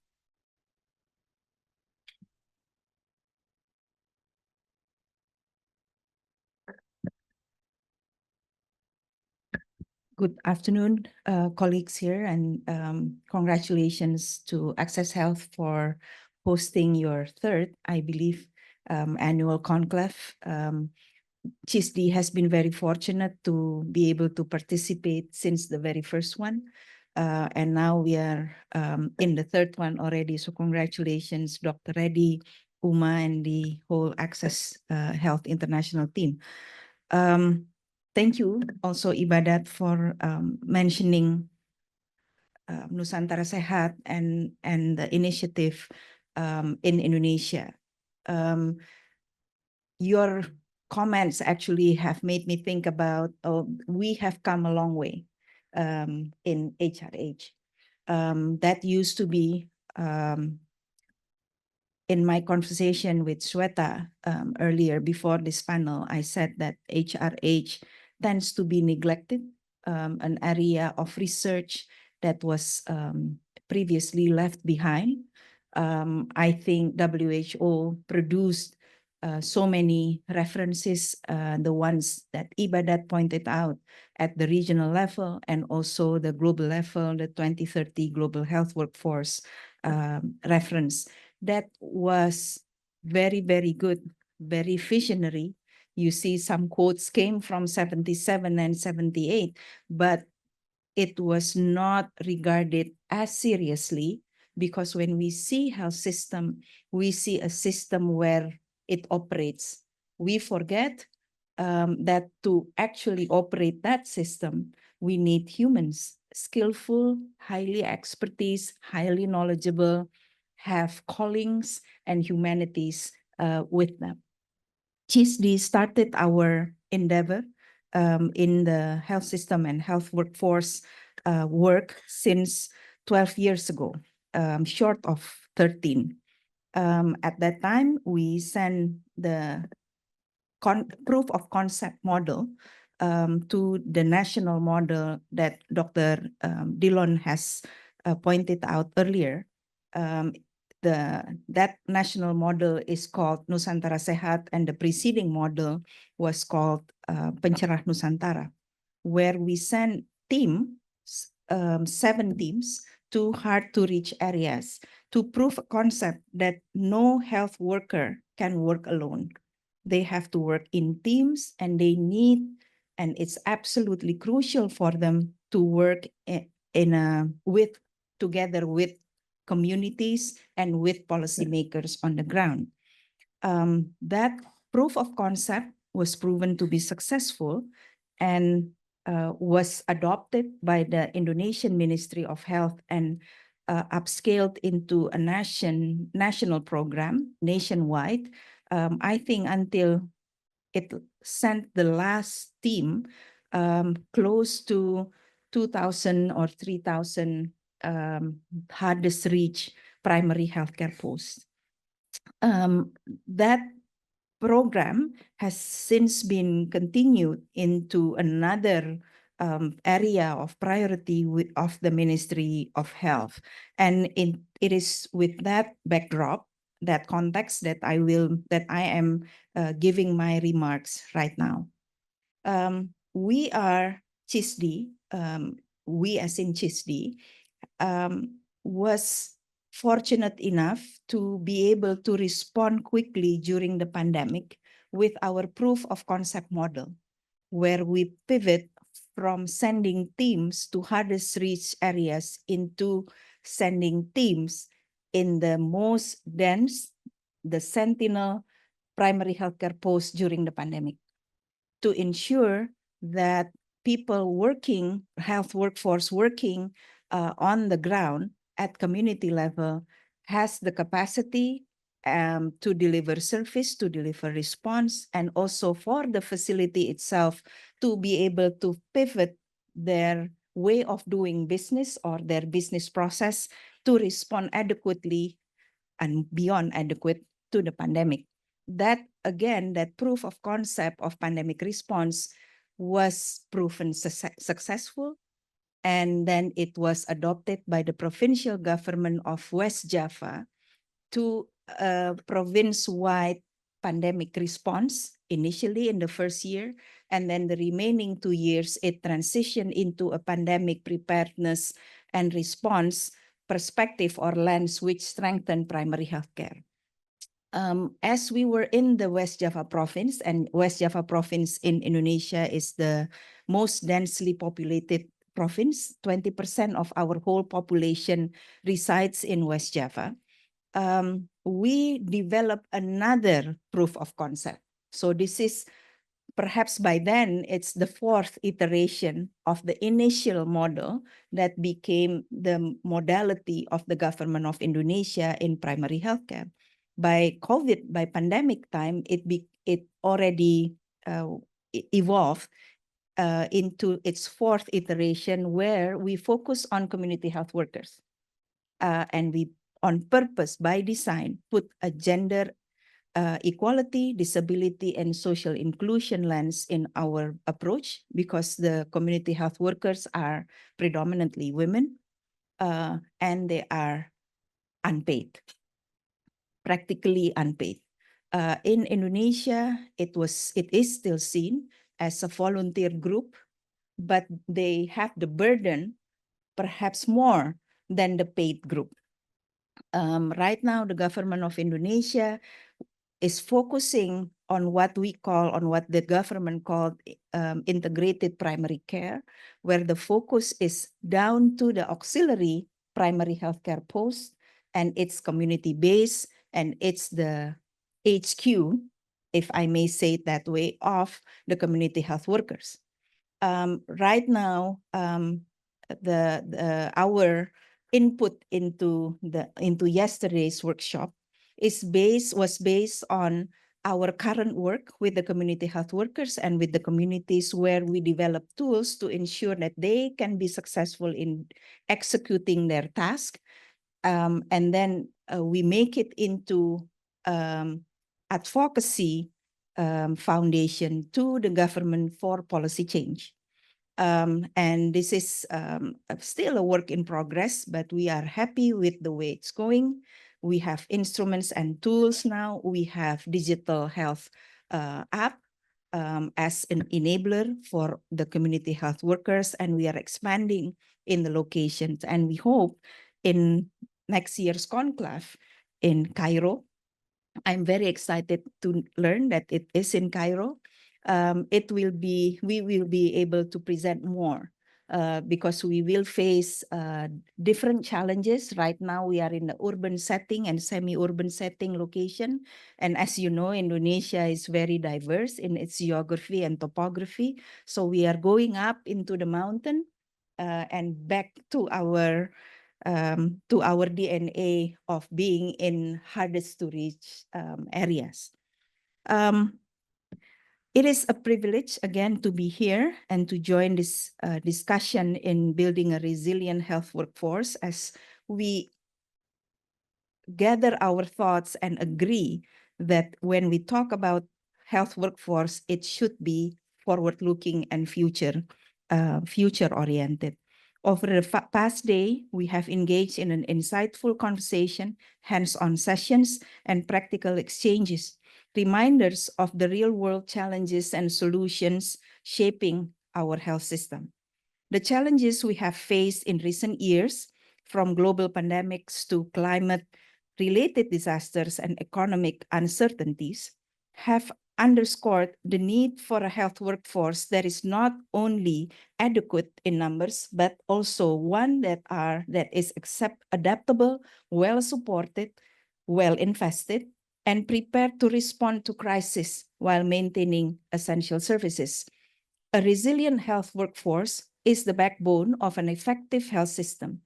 Good afternoon, colleagues here, and congratulations to Access Health for hosting your third, I believe, annual conclave. CHISD has been very fortunate to be able to participate since the very first one. And now we are in the third one already. So congratulations, Dr. Reddy, Uma, and the whole Access Health International team. Thank you also, Ibadat, for mentioning Nusantara Sehat and the initiative in Indonesia. Your comments actually have made me think about, we have come a long way in HRH. That used to be in my conversation with Shweta earlier before this panel, I said that HRH tends to be neglected, an area of research that was previously left behind. I think WHO produced so many references, the ones that Ibadat pointed out at the regional level and also the global level, the 2030 Global Health Workforce reference. That was very, very good, very visionary. You see some quotes came from 77 and 78, but it was not regarded as seriously because when we see health system, we see a system where it operates. We forget that to actually operate that system, we need humans, skillful, highly expertise, highly knowledgeable, have callings and humanities with them. GSD started our endeavor in the health system and health workforce work since 12 years ago, short of 13. At that time, we sent the proof of concept model to the national model that Dr. Dillon has pointed out earlier. That national model is called Nusantara Sehat, and the preceding model was called Pencerah Nusantara, where we sent teams, 7 teams, to hard-to-reach areas to prove a concept that no health worker can work alone. They have to work in teams, and they need, and it's absolutely crucial for them to work together with communities and with policymakers on the ground. That proof of concept was proven to be successful and was adopted by the Indonesian Ministry of Health and upscaled into a national program nationwide. I think until it sent the last team close to 2,000 or 3,000 hardest reach primary healthcare posts. That program has since been continued into another area of priority of the Ministry of Health. And it is with that backdrop, that context, that I am giving my remarks right now. We are GSD, we as in GSD, was fortunate enough to be able to respond quickly during the pandemic with our proof of concept model, where we pivot from sending teams to hardest reach areas into sending teams in the most dense, the sentinel primary healthcare posts during the pandemic, to ensure that people working, health workforce working on the ground at community level has the capacity to deliver service, to deliver response, and also for the facility itself to be able to pivot their way of doing business or their business process to respond adequately and beyond adequate to the pandemic. That, again, that proof of concept of pandemic response was proven successful, and then it was adopted by the provincial government of West Java to a province-wide pandemic response, initially in the first year, and then the remaining 2 years, it transitioned into a pandemic preparedness and response perspective or lens, which strengthened primary healthcare. As we were in the West Java province, and West Java province in Indonesia is the most densely populated province, 20% of our whole population resides in West Java. We developed another proof of concept. So this is perhaps by then it's the 4th iteration of the initial model that became the modality of the government of Indonesia in primary healthcare. By COVID, by pandemic time, it already evolved into its 4th iteration, where we focus on community health workers. And we on purpose by design, put a gender equality, disability, and social inclusion lens in our approach because the community health workers are predominantly women and they are unpaid, practically unpaid. In Indonesia, it is still seen as a volunteer group, but they have the burden perhaps more than the paid group. Right now, the government of Indonesia is focusing on what the government called integrated primary care, where the focus is down to the auxiliary primary healthcare post, and it's community-based, and it's the HQ, if I may say it that way, of the community health workers. Right now, our input into yesterday's workshop was based on our current work with the community health workers and with the communities, where we develop tools to ensure that they can be successful in executing their task. And then we make it into advocacy foundation to the government for policy change. And this is still a work in progress, but we are happy with the way it's going. We have instruments and tools now. We have digital health app as an enabler for the community health workers, and we are expanding in the locations. And we hope in next year's conclave in Cairo, I'm very excited to learn that it is in Cairo. We will be able to present more because we will face different challenges. Right now, we are in the urban setting and semi-urban setting location. And as you know, Indonesia is very diverse in its geography and topography. So we are going up into the mountain and back to our DNA of being in hardest to reach areas. It is a privilege again to be here and to join this discussion in building a resilient health workforce, as we gather our thoughts and agree that when we talk about health workforce, it should be forward-looking and future-oriented. Over the past day, we have engaged in an insightful conversation, hands-on sessions, and practical exchanges, reminders of the real-world challenges and solutions shaping our health system. The challenges we have faced in recent years, from global pandemics to climate-related disasters and economic uncertainties, have underscored the need for a health workforce that is not only adequate in numbers, but also one that is adaptable, well-supported, well-invested, and prepared to respond to crisis while maintaining essential services. A resilient health workforce is the backbone of an effective health system.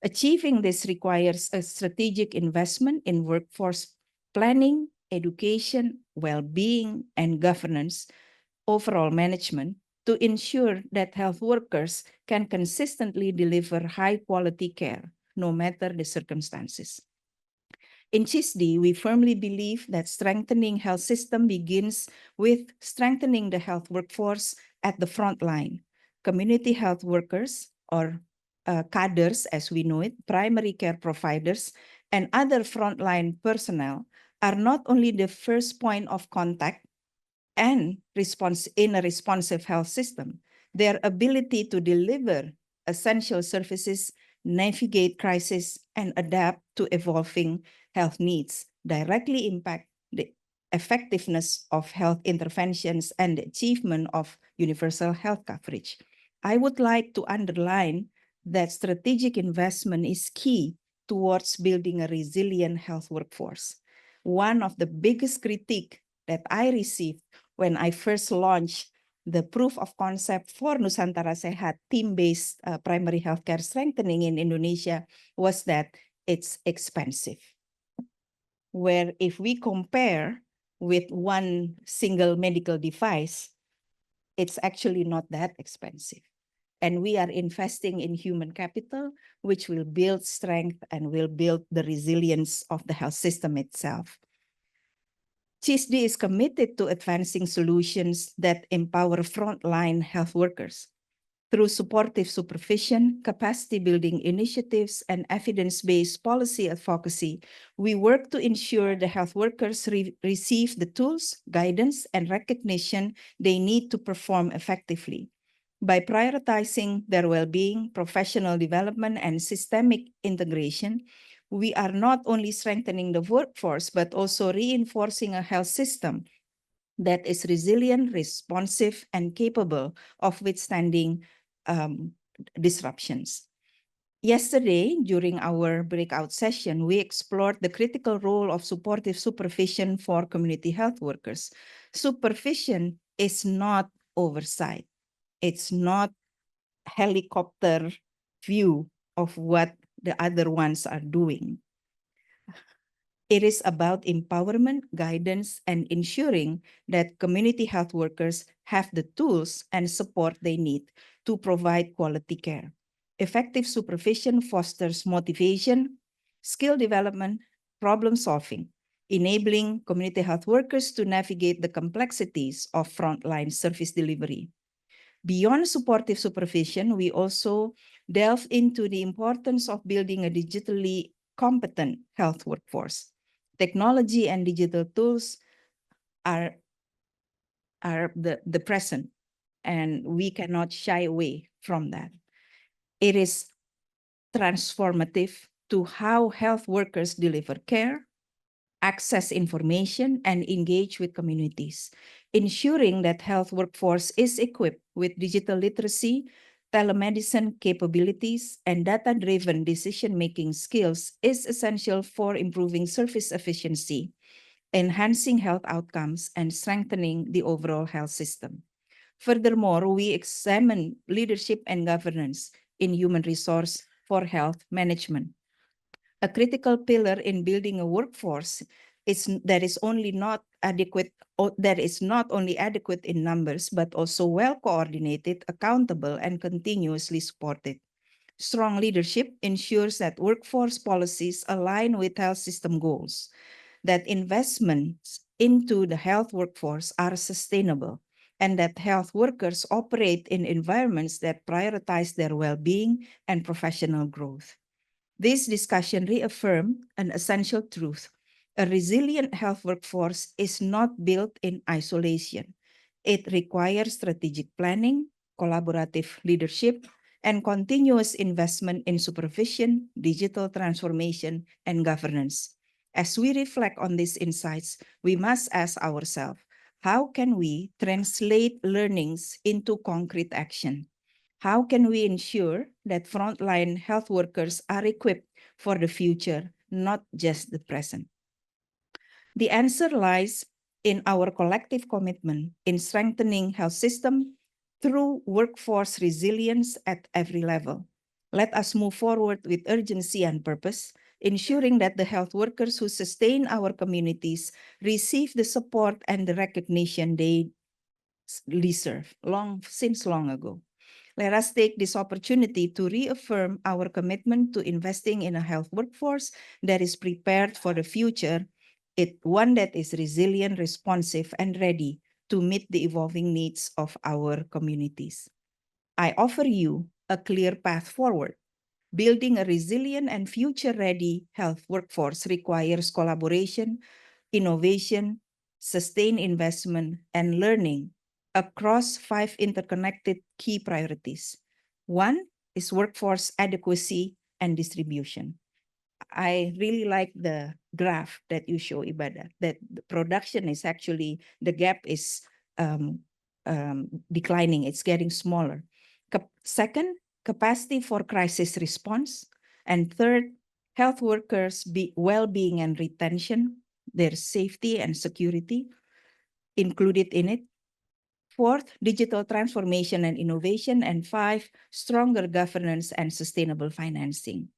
Achieving this requires a strategic investment in workforce planning, education, well-being, and governance, overall management, to ensure that health workers can consistently deliver high-quality care, no matter the circumstances. In CHISD, we firmly believe that strengthening health system begins with strengthening the health workforce at the front line. Community health workers, or cadres as we know it, primary care providers, and other frontline personnel are not only the first point of contact and response in a responsive health system. Their ability to deliver essential services, navigate crisis, and adapt to evolving health needs directly impact the effectiveness of health interventions and the achievement of universal health coverage. I would like to underline that strategic investment is key towards building a resilient health workforce. One of the biggest critique that I received when I first launched the proof of concept for Nusantara Sehat team-based primary healthcare strengthening in Indonesia was that it's expensive. Where if we compare with one single medical device, it's actually not that expensive. And we are investing in human capital, which will build strength and will build the resilience of the health system itself. CISD is committed to advancing solutions that empower frontline health workers. Through supportive supervision, capacity building initiatives, and evidence-based policy advocacy, we work to ensure the health workers receive the tools, guidance, and recognition they need to perform effectively. By prioritizing their well-being, professional development, and systemic integration, we are not only strengthening the workforce, but also reinforcing a health system that is resilient, responsive, and capable of withstanding disruptions. Yesterday, during our breakout session, we explored the critical role of supportive supervision for community health workers. Supervision is not oversight. It's not helicopter view of what the other ones are doing. It is about empowerment, guidance, and ensuring that community health workers have the tools and support they need to provide quality care. Effective supervision fosters motivation, skill development, problem solving, enabling community health workers to navigate the complexities of frontline service delivery. Beyond supportive supervision, we also delve into the importance of building a digitally competent health workforce. Technology and digital tools are the present, and we cannot shy away from that. It is transformative to how health workers deliver care, access information, and engage with communities, ensuring that health workforce is equipped with digital literacy, telemedicine capabilities, and data-driven decision-making skills is essential for improving service efficiency, enhancing health outcomes, and strengthening the overall health system. Furthermore, we examine leadership and governance in human resource for health management. A critical pillar in building a workforce that is not only adequate in numbers, but also well coordinated, accountable, and continuously supported. Strong leadership ensures that workforce policies align with health system goals, that investments into the health workforce are sustainable, and that health workers operate in environments that prioritize their well-being and professional growth. This discussion reaffirmed an essential truth. A resilient health workforce is not built in isolation. It requires strategic planning, collaborative leadership, and continuous investment in supervision, digital transformation, and governance. As we reflect on these insights, we must ask ourselves, how can we translate learnings into concrete action? How can we ensure that frontline health workers are equipped for the future, not just the present? The answer lies in our collective commitment in strengthening health system through workforce resilience at every level. Let us move forward with urgency and purpose, ensuring that the health workers who sustain our communities receive the support and the recognition they deserve since long ago. Let us take this opportunity to reaffirm our commitment to investing in a health workforce that is prepared for the future, one that is resilient, responsive, and ready to meet the evolving needs of our communities. I offer you a clear path forward. Building a resilient and future-ready health workforce requires collaboration, innovation, sustained investment, and learning across 5 interconnected key priorities. One is workforce adequacy and distribution. I really like the graph that you show, Ibadah, that the production is actually, the gap is declining, it's getting smaller. Second, capacity for crisis response. And third, health workers' well-being and retention, their safety and security included in it. Fourth, digital transformation and innovation. And 5, stronger governance and sustainable financing.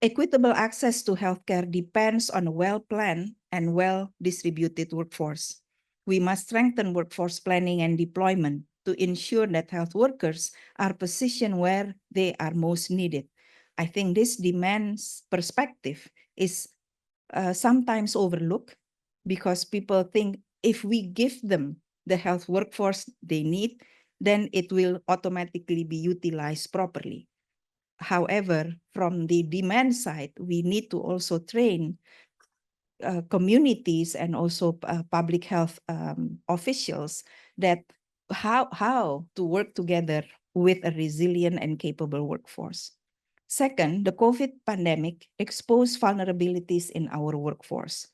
Equitable access to healthcare depends on a well-planned and well-distributed workforce. We must strengthen workforce planning and deployment to ensure that health workers are positioned where they are most needed. I think this demands perspective is sometimes overlooked because people think if we give them the health workforce they need, then it will automatically be utilized properly. However, from the demand side, we need to also train communities and also public health officials that how to work together with a resilient and capable workforce. Second, the COVID pandemic exposed vulnerabilities in our workforce,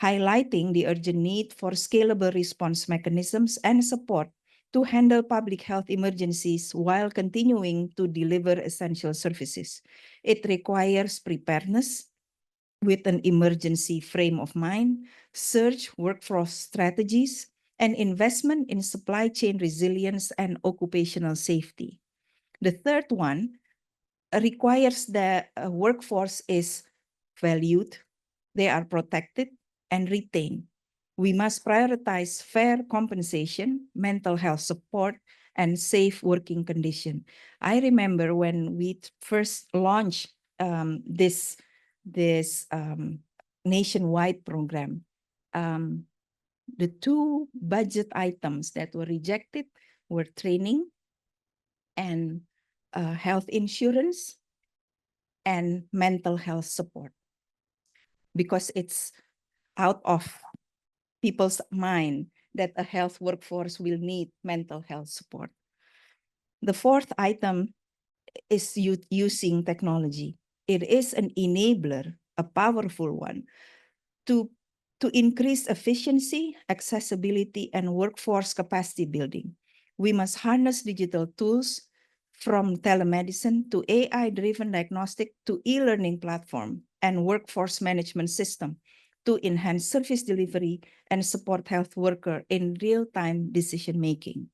highlighting the urgent need for scalable response mechanisms and support to handle public health emergencies while continuing to deliver essential services. It requires preparedness with an emergency frame of mind, surge workforce strategies, and investment in supply chain resilience and occupational safety. The third one requires the workforce is valued, they are protected and retained. We must prioritize fair compensation, mental health support, and safe working condition. I remember when we first launched this nationwide program, the two budget items that were rejected were training and health insurance and mental health support, because it's out of people's mind that a health workforce will need mental health support. The fourth item is using technology. It is an enabler, a powerful one, to increase efficiency, accessibility, and workforce capacity building. We must harness digital tools from telemedicine to AI-driven diagnostic to e-learning platform and workforce management system to enhance service delivery and support health worker in real-time decision-making.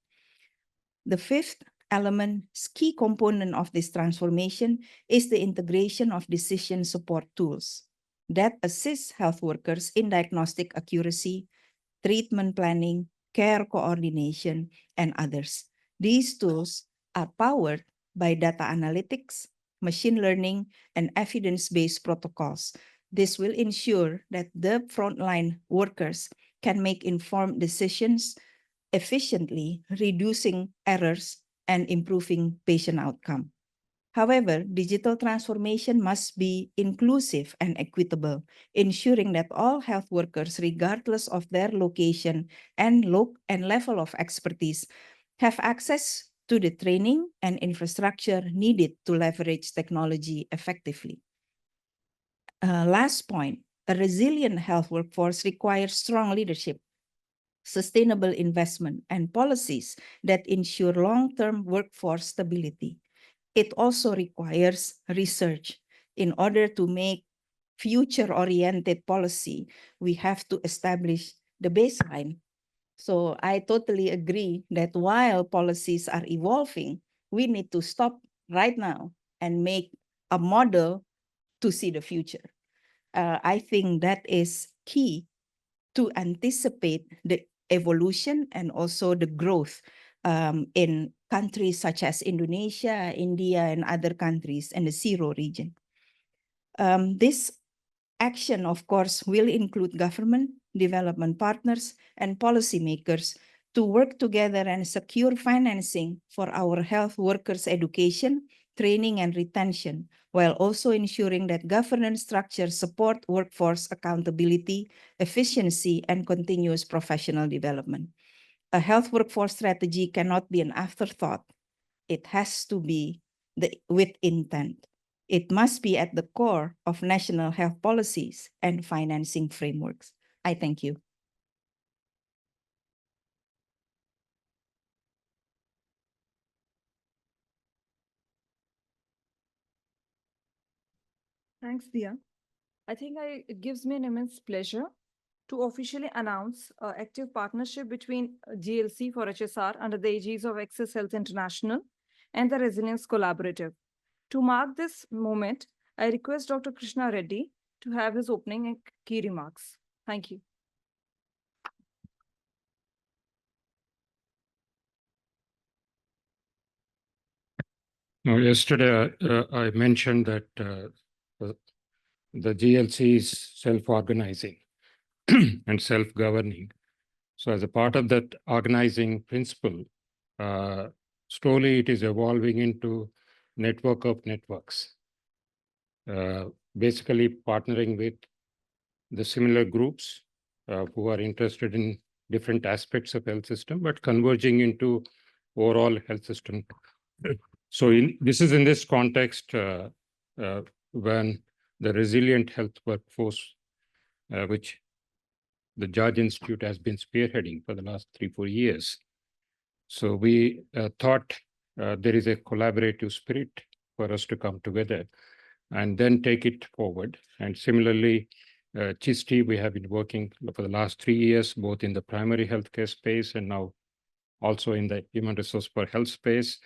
The fifth element, key component of this transformation is the integration of decision support tools that assist health workers in diagnostic accuracy, treatment planning, care coordination, and others. These tools are powered by data analytics, machine learning, and evidence-based protocols. This will ensure that the frontline workers can make informed decisions efficiently, reducing errors and improving patient outcome. However, digital transformation must be inclusive and equitable, ensuring that all health workers, regardless of their location and level of expertise, have access to the training and infrastructure needed to leverage technology effectively. Last point, a resilient health workforce requires strong leadership, sustainable investment, and policies that ensure long-term workforce stability. It also requires research. In order to make future-oriented policy, we have to establish the baseline. So I totally agree that while policies are evolving, we need to stop right now and make a model to see the future. I think that is key to anticipate the evolution and also the growth in countries such as Indonesia, India, and other countries in the Zero region. This action, of course, will include government, development partners, and policymakers to work together and secure financing for our health workers' education, training, and retention, while also ensuring that governance structures support workforce accountability, efficiency, and continuous professional development. A health workforce strategy cannot be an afterthought. It has to be with intent. It must be at the core of national health policies and financing frameworks. I thank you. Thanks, Dia. I think it gives me an immense pleasure to officially announce an active partnership between GLC for HSR under the aegis of Access Health International and the Resilience Collaborative. To mark this moment, I request Dr. Krishna Reddy to have his opening and key remarks. Thank you. No, yesterday I mentioned that the GLC is self-organizing and self-governing. So as a part of that organizing principle, slowly it is evolving into network of networks, basically partnering with the similar groups who are interested in different aspects of health system, but converging into overall health system. So this is in this context when the resilient health workforce, which the Judge Institute has been spearheading for the last 3-4 years. So we thought there is a collaborative spirit for us to come together and then take it forward. And similarly, CHISTI, we have been working for the last 3 years, both in the primary healthcare space and now also in the human resource for health space.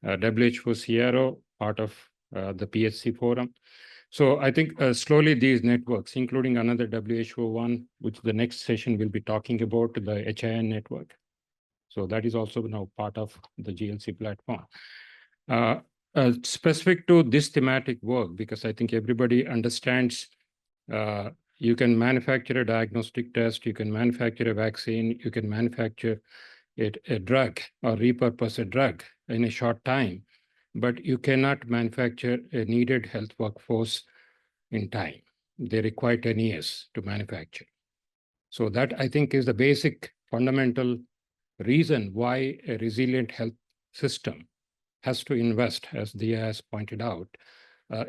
WHO CRO, part of the PHC forum. So I think slowly these networks, including another WHO one, which the next session will be talking about, the HIN network. So that is also now part of the GLC platform. Specific to this thematic work, because I think everybody understands you can manufacture a diagnostic test, you can manufacture a vaccine, you can manufacture a drug or repurpose a drug in a short time, but you cannot manufacture a needed health workforce in time. They require 10 years to manufacture. So that I think is the basic fundamental reason why a resilient health system has to invest, as Dia has pointed out,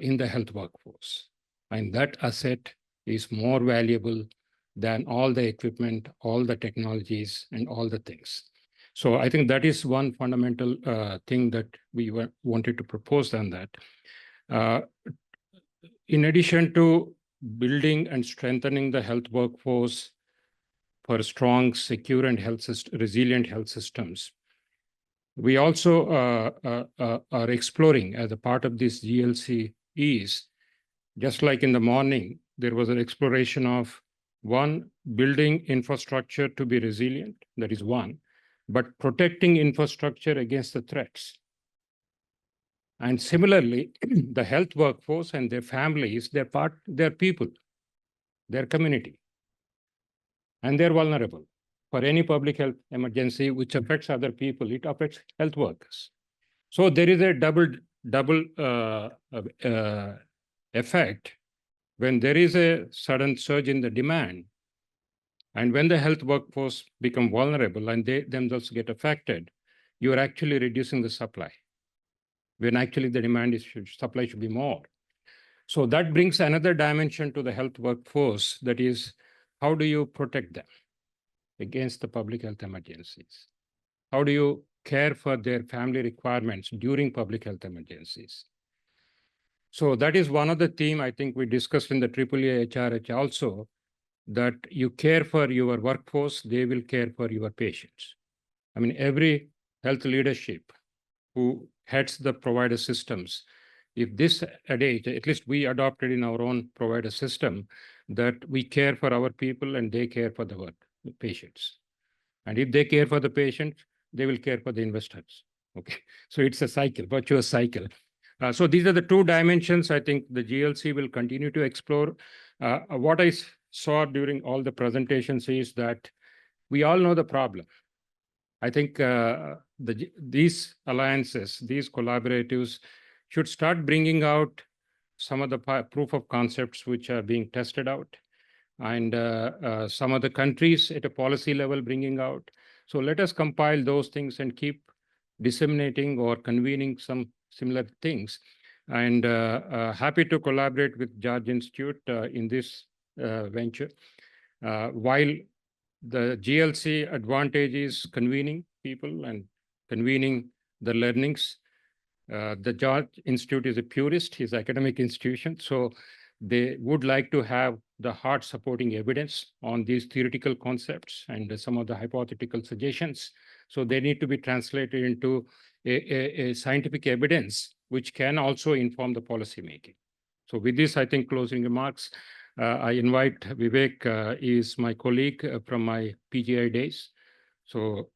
in the health workforce. And that asset is more valuable than all the equipment, all the technologies, and all the things. So I think that is one fundamental thing that we wanted to propose on that. In addition to building and strengthening the health workforce for strong, secure, and resilient health systems, we also are exploring as a part of this GLC is, just like in the morning, there was an exploration of one, building infrastructure to be resilient, that is one, but protecting infrastructure against the threats. And similarly, the health workforce and their families, they're people, their community, and they're vulnerable. For any public health emergency which affects other people, it affects health workers. So there is a double effect when there is a sudden surge in the demand, and when the health workforce become vulnerable and they themselves get affected, you are actually reducing the supply, when actually the supply should be more. So that brings another dimension to the health workforce, that is, how do you protect them against the public health emergencies? How do you care for their family requirements during public health emergencies? So that is one of the themes I think we discussed in the AAA HRH also, that you care for your workforce, they will care for your patients. I mean, every health leadership who heads the provider systems, if this adage, at least we adopted in our own provider system, that we care for our people and they care for the patients. And if they care for the patient, they will care for the investors. Okay, so it's a cycle, virtuous cycle. So these are the two dimensions I think the GLC will continue to explore. What I saw during all the presentations is that we all know the problem. I think these alliances, these collaboratives should start bringing out some of the proof of concepts which are being tested out, and some of the countries at a policy level bringing out. So let us compile those things and keep disseminating or convening some similar things. And happy to collaborate with Judge Institute in this venture. While the GLC advantage is convening people and convening the learnings, the Judge Institute is a purist, is an academic institution. So they would like to have the hard supporting evidence on these theoretical concepts and some of the hypothetical suggestions. So they need to be translated into a scientific evidence, which can also inform the policy making. So with this, I think closing remarks, I invite Vivek, is my colleague from my PGI days. So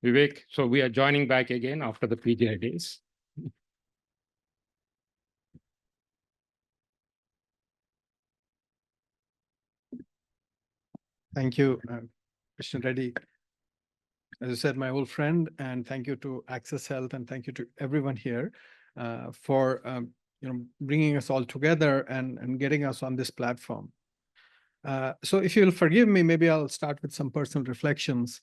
Vivek, so we are joining back again after the PGI days. Thank you, Krishna Reddy. As I said, my old friend, and thank you to Access Health, and thank you to everyone here for bringing us all together and getting us on this platform. So if you'll forgive me, maybe I'll start with some personal reflections.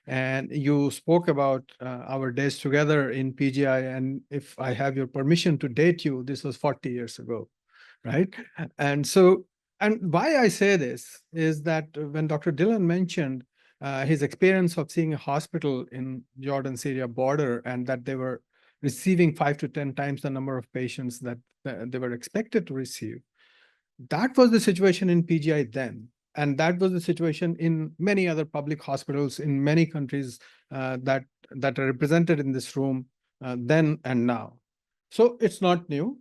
And you spoke about our days together in PGI, and if I have your permission to date you, this was 40 years ago, right? And so, and why I say this is that when Dr. Dillon mentioned his experience of seeing a hospital in Jordan-Syria border, and that they were receiving 5 to 10 times the number of patients that they were expected to receive, that was the situation in PGI then. And that was the situation in many other public hospitals in many countries that are represented in this room then and now. So it's not new.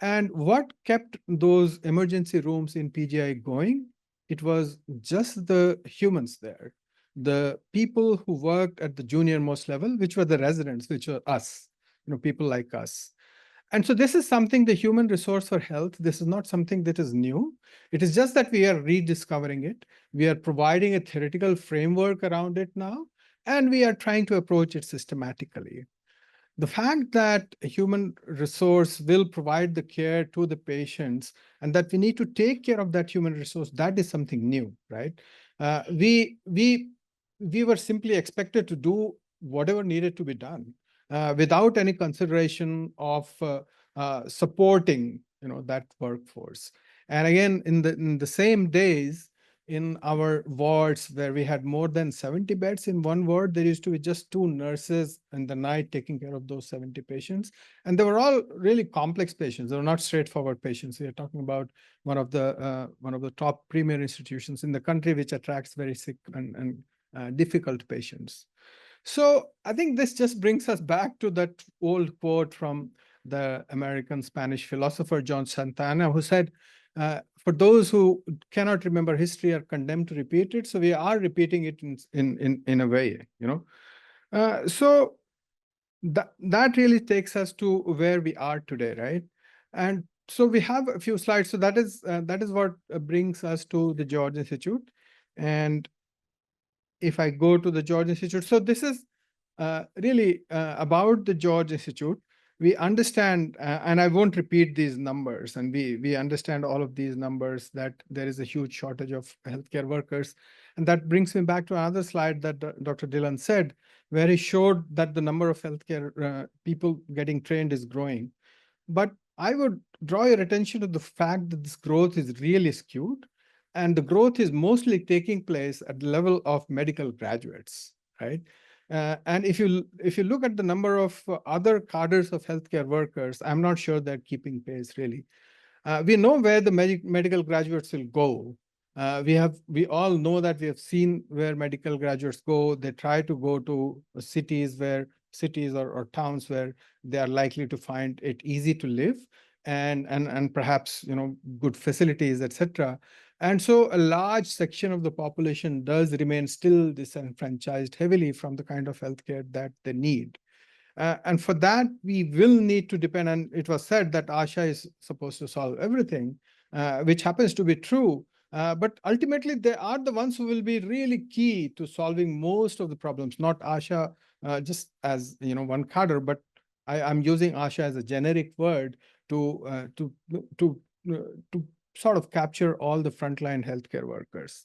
And what kept those emergency rooms in PGI going? It was just the humans there, the people who worked at the junior most level, which were the residents, which were us, people like us. And so this is something, the human resource for health, this is not something that is new. It is just that we are rediscovering it. We are providing a theoretical framework around it now, and we are trying to approach it systematically. The fact that a human resource will provide the care to the patients and that we need to take care of that human resource, that is something new, right? We were simply expected to do whatever needed to be done without any consideration of supporting, that workforce. And again, in the same days, in our wards where we had more than 70 beds in one ward, there used to be just 2 nurses in the night taking care of those 70 patients. And they were all really complex patients. They were not straightforward patients. We are talking about one of the top premier institutions in the country, which attracts very sick and difficult patients. So I think this just brings us back to that old quote from the American Spanish philosopher John Santana, who said, for those who cannot remember history are condemned to repeat it. So we are repeating it in a way, so that really takes us to where we are today, right? And so we have a few slides. So that is what brings us to the George Institute. And if I go to the George Institute, so this is really about the George Institute. We understand, and I won't repeat these numbers, and we understand all of these numbers, that there is a huge shortage of healthcare workers. And that brings me back to another slide that Dr. Dillon said, where he showed that the number of healthcare people getting trained is growing. But I would draw your attention to the fact that this growth is really skewed, and the growth is mostly taking place at the level of medical graduates, right? And if you look at the number of other cadres of healthcare workers, I'm not sure they're keeping pace really. We know where the medical graduates will go. We all know that we have seen where medical graduates go. They try to go to cities or towns where they are likely to find it easy to live, and perhaps good facilities, etc. And so a large section of the population does remain still disenfranchised heavily from the kind of healthcare that they need. And for that, we will need to depend on, it was said that ASHA is supposed to solve everything, which happens to be true. But ultimately, they are the ones who will be really key to solving most of the problems, not ASHA just as one cadre, but I'm using ASHA as a generic word to sort of capture all the frontline healthcare workers.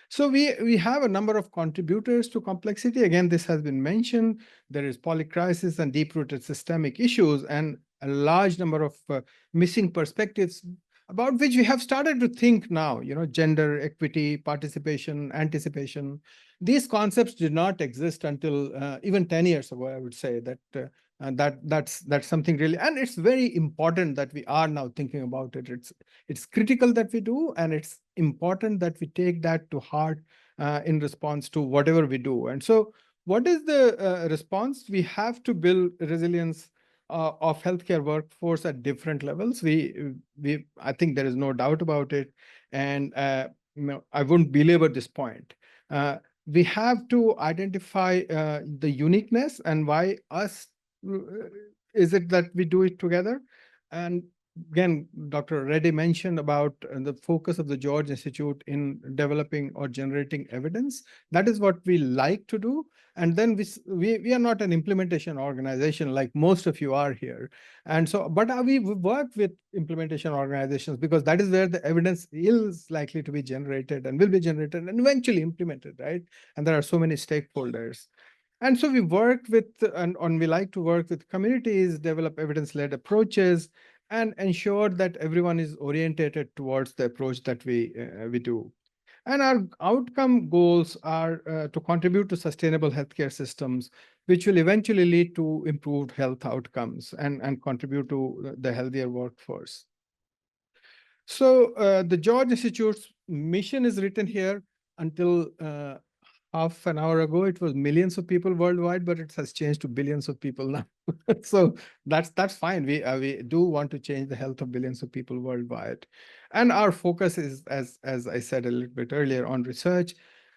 So we have a number of contributors to complexity. Again, this has been mentioned. There is polycrisis and deep-rooted systemic issues, and a large number of missing perspectives about which we have started to think now, gender, equity, participation, anticipation. These concepts did not exist until even 10 years ago, I would say, that's something really, and it's very important that we are now thinking about it. It's critical that we do, and it's important that we take that to heart in response to whatever we do. And so what is the response? We have to build resilience of healthcare workforce at different levels. I think there is no doubt about it. And I wouldn't belabor this point. We have to identify the uniqueness and why us is it that we do it together. And again, Dr. Reddy mentioned about the focus of the George Institute in developing or generating evidence. That is what we like to do. And then we are not an implementation organization like most of you are here. And so, but we work with implementation organizations because that is where the evidence is likely to be generated and will be generated and eventually implemented, right? And there are so many stakeholders. And so we work with, and we like to work with communities, develop evidence-led approaches, and ensure that everyone is orientated towards the approach that we do. And our outcome goals are to contribute to sustainable healthcare systems, which will eventually lead to improved health outcomes and contribute to the healthier workforce. So the George Institute's mission is written here. Until half an hour ago, it was millions of people worldwide, but it has changed to billions of people now. So that's fine. We do want to change the health of billions of people worldwide. And our focus is, as I said a little bit earlier, on research.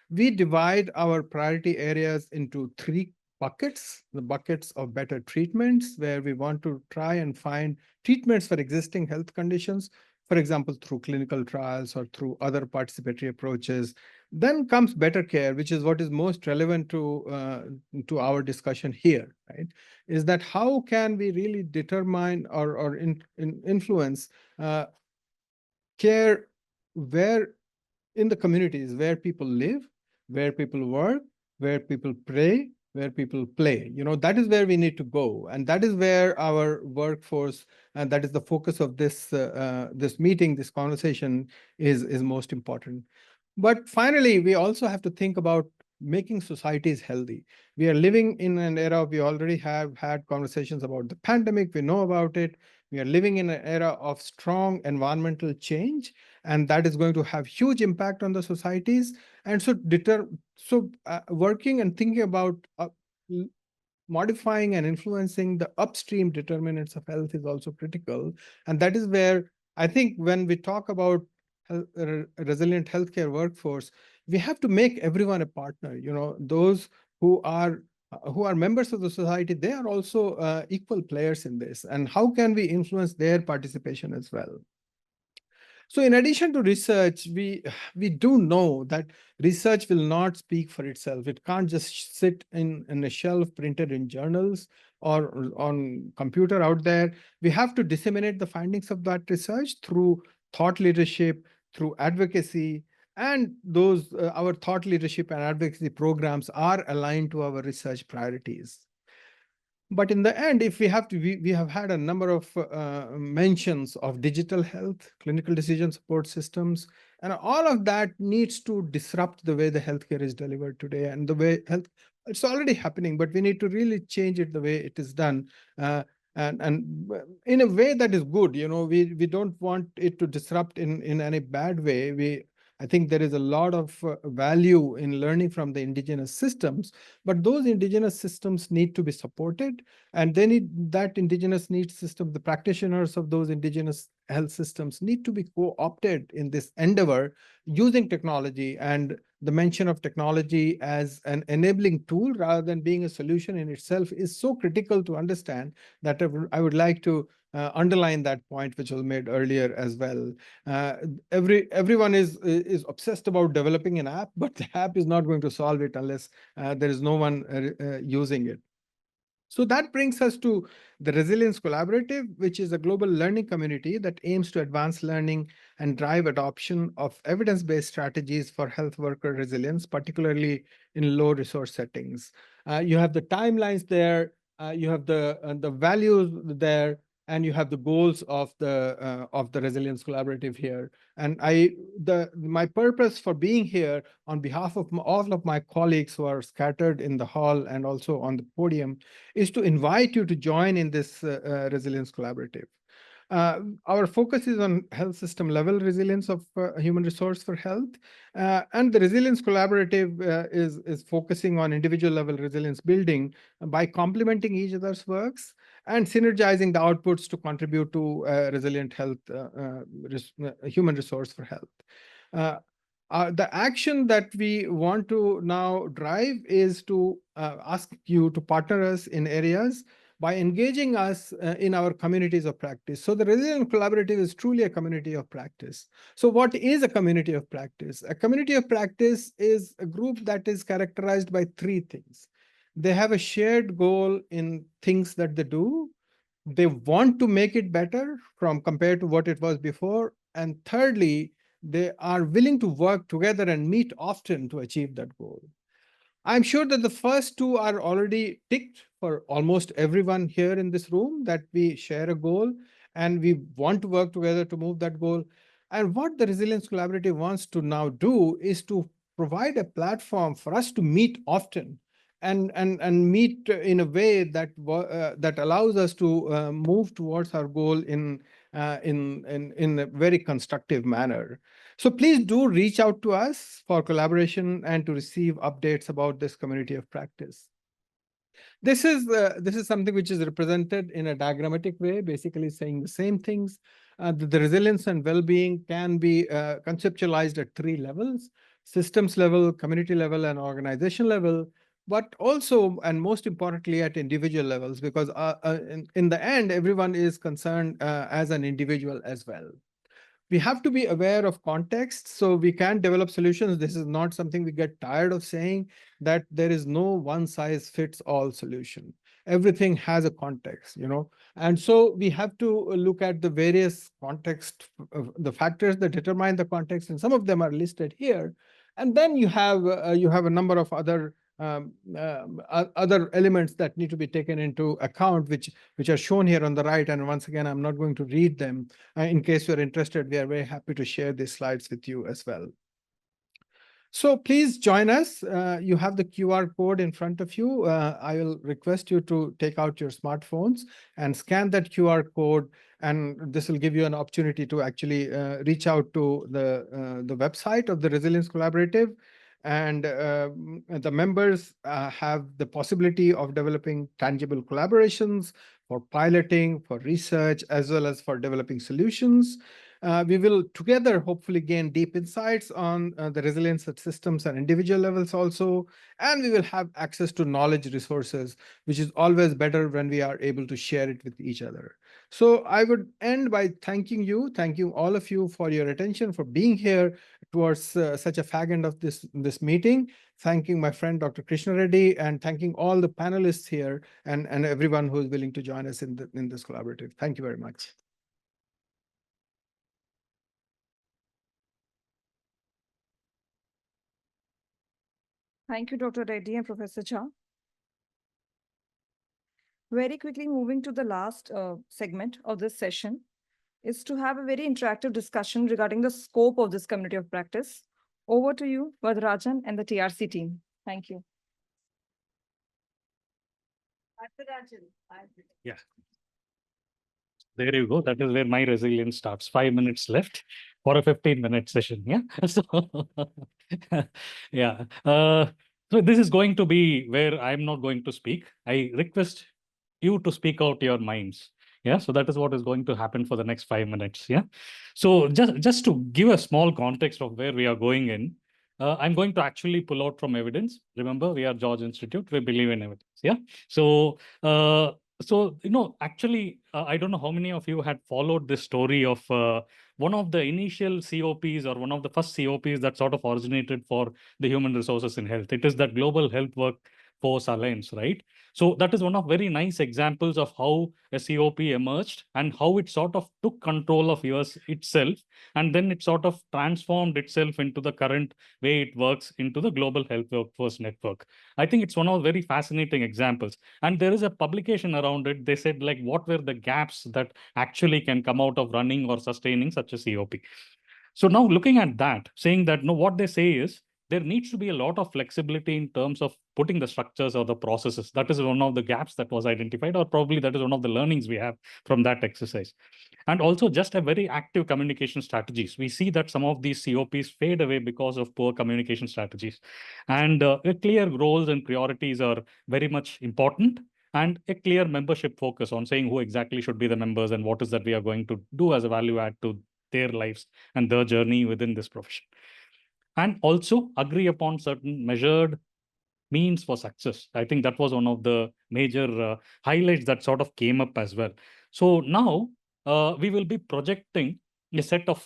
We divide our priority areas into 3 buckets: the buckets of better treatments, where we want to try and find treatments for existing health conditions, for example, through clinical trials or through other participatory approaches. Then comes better care, which is what is most relevant to our discussion here, right? Is that how can we really determine or influence care where in the communities where people live, where people work, where people pray, where people play. That is where we need to go. And that is where our workforce, and that is the focus of this meeting, this conversation is most important. But finally, we also have to think about making societies healthy. We are living in an era, we already have had conversations about the pandemic, we know about it. We are living in an era of strong environmental change, and that is going to have huge impact on the societies. And so working and thinking about modifying and influencing the upstream determinants of health is also critical. And that is where I think when we talk about a resilient healthcare workforce, we have to make everyone a partner. Those who are members of the society, they are also equal players in this. And how can we influence their participation as well? So in addition to research, we do know that research will not speak for itself. It can't just sit in a shelf printed in journals or on computer out there. We have to disseminate the findings of that research through thought leadership, through advocacy, and those our thought leadership and advocacy programs are aligned to our research priorities. But in the end, if we have had a number of mentions of digital health, clinical decision support systems, and all of that needs to disrupt the way the healthcare is delivered today and the way it's already happening, but we need to really change it the way it is done. And in a way that is good. We don't want it to disrupt in any bad way. I think there is a lot of value in learning from the indigenous systems, but those indigenous systems need to be supported, and they need that indigenous needs system. The practitioners of those indigenous health systems need to be co-opted in this endeavor using technology, and the mention of technology as an enabling tool rather than being a solution in itself is so critical to understand that I would like to underline that point, which was made earlier as well. Everyone is obsessed about developing an app, but the app is not going to solve it unless there is no one using it. So that brings us to the Resilience Collaborative, which is a global learning community that aims to advance learning and drive adoption of evidence-based strategies for health worker resilience, particularly in low resource settings. You have the timelines there, you have the values there, and you have the goals of the Resilience Collaborative here. And my purpose for being here on behalf of all of my colleagues who are scattered in the hall and also on the podium is to invite you to join in this Resilience Collaborative. Our focus is on health system level resilience of human resource for health. And the Resilience Collaborative is focusing on individual level resilience building by complementing each other's works and synergizing the outputs to contribute to resilient health, human resource for health. The action that we want to now drive is to ask you to partner us in areas by engaging us in our communities of practice. So the Resilient Collaborative is truly a community of practice. So what is a community of practice? A community of practice is a group that is characterized by three things. They have a shared goal in things that they do. They want to make it better from compared to what it was before. And thirdly, they are willing to work together and meet often to achieve that goal. I'm sure that the first two are already ticked for almost everyone here in this room, that we share a goal and we want to work together to move that goal. And what the Resilience Collaborative wants to now do is to provide a platform for us to meet often and meet in a way that that allows us to move towards our goal in a very constructive manner. So please do reach out to us for collaboration and to receive updates about this community of practice. This is something which is represented in a diagrammatic way, basically saying the same things. The resilience and well-being can be conceptualized at three levels: systems level, community level, and organization level, but also, and most importantly, at individual levels, because in the end, everyone is concerned as an individual as well. We have to be aware of context so we can develop solutions. This is not something we get tired of saying, that there is no one size fits all solution. Everything has a context, and so we have to look at the various context, the factors that determine the context, and some of them are listed here. And then you have a number of other other elements that need to be taken into account, which are shown here on the right. And once again, I'm not going to read them. In case you're interested, we are very happy to share these slides with you as well. So please join us. You have the QR code in front of you. I will request you to take out your smartphones and scan that QR code, and this will give you an opportunity to actually reach out to the website of the Resilience Collaborative. And the members have the possibility of developing tangible collaborations for piloting, for research, as well as for developing solutions. We will together hopefully gain deep insights on the resilience at systems and individual levels also, and we will have access to knowledge resources, which is always better when we are able to share it with each other. So I would end by thanking all of you for your attention, for being here towards such a fag end of this meeting, thanking my friend Dr. Krishna Reddy, and thanking all the panelists here and everyone who is willing to join us in this collaborative. Thank you very much. Thank you, Dr. Reddy and Professor Jha. Very quickly moving to the last segment of this session is to have a very interactive discussion regarding the scope of this community of practice. Over to you, Vadrajan and the TRC team. Thank you. Yeah. There you go. That is where my resilience starts. 5 minutes left for a 15-minute session. Yeah. So, yeah. So this is going to be where I'm not going to speak. I request you to speak out your minds. Yeah. So that is what is going to happen for the next 5 minutes. Yeah. So just to give a small context of where we are going in, I'm going to actually pull out from evidence. Remember, we are George Institute. We believe in evidence. Yeah. So, actually, I don't know how many of you had followed this story of one of the initial COPs or one of the first COPs that sort of originated for the human resources in health. It is that Global Health Workforce Alliance, right? So that is one of very nice examples of how a COP emerged and how it sort of took control of yours itself. And then it sort of transformed itself into the current way it works into the Global Health Workforce Network. I think it's one of very fascinating examples. And there is a publication around it. They said, like, what were the gaps that actually can come out of running or sustaining such a COP? So now looking at that, saying that, no, what they say is there needs to be a lot of flexibility in terms of putting the structures or the processes. That is one of the gaps that was identified, or probably that is one of the learnings we have from that exercise. And also just a very active communication strategies. We see that some of these COPs fade away because of poor communication strategies. And clear roles and priorities are very much important, and a clear membership focus on saying who exactly should be the members and what is that we are going to do as a value add to their lives and their journey within this profession. And also agree upon certain measured means for success. I think that was one of the major highlights that sort of came up as well. So now we will be projecting a set of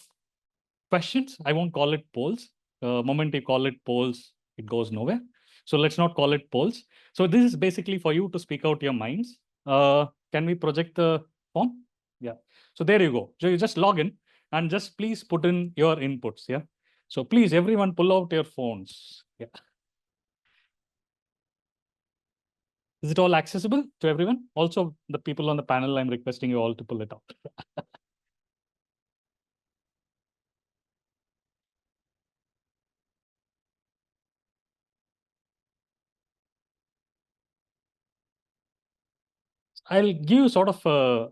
questions. I won't call it polls. Moment you call it polls, it goes nowhere. So let's not call it polls. So this is basically for you to speak out your minds. Can we project the form? Yeah. So there you go. So you just log in and just please put in your inputs. Yeah. So please, everyone, pull out your phones. Yeah. Is it all accessible to everyone? Also, the people on the panel, I'm requesting you all to pull it out. I'll give you sort of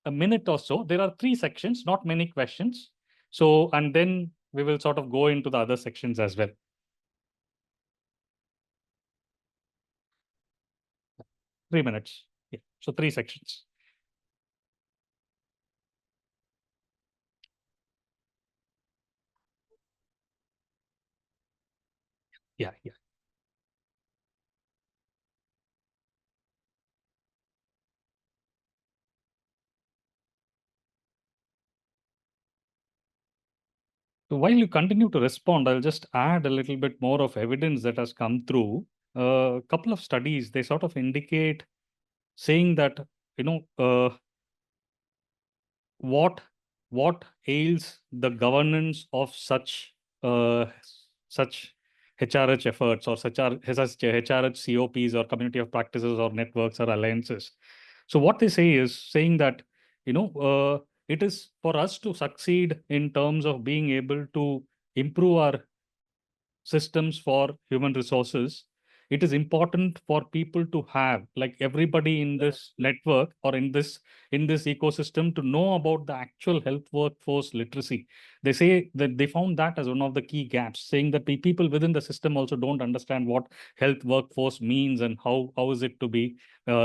a minute or so. There are 3 sections, not many questions. So, and then we will sort of go into the other sections as well. 3 minutes. Yeah. So 3 sections. Yeah, yeah. So while you continue to respond, I'll just add a little bit more of evidence that has come through. A couple of studies, they sort of indicate saying that, what ails the governance of such HRH efforts or such HRH COPs or community of practices or networks or alliances. So what they say is saying that, it is for us to succeed in terms of being able to improve our systems for human resources. It is important for people to have, like everybody in this network or in this ecosystem, to know about the actual health workforce literacy. They say that they found that as one of the key gaps, saying that people within the system also don't understand what health workforce means and how is it to be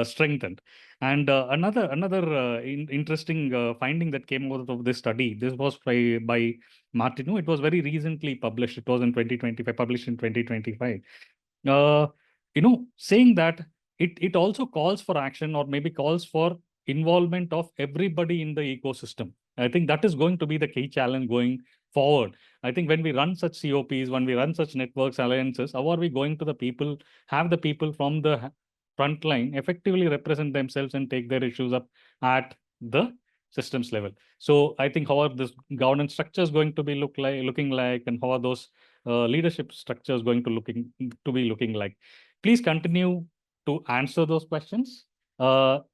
strengthened. And another interesting finding that came out of this study, this was by Martinu. It was very recently published. It was in 2025, published in 2025. Saying that it also calls for action, or maybe calls for involvement of everybody in the ecosystem. I think that is going to be the key challenge going forward. I think when we run such COPs, when we run such networks, alliances, how are we going to the people, have the people from the front line effectively represent themselves and take their issues up at the systems level? So I think how are this governance structures going to be looking like, and how are those leadership structures going to be looking like? Please continue to answer those questions.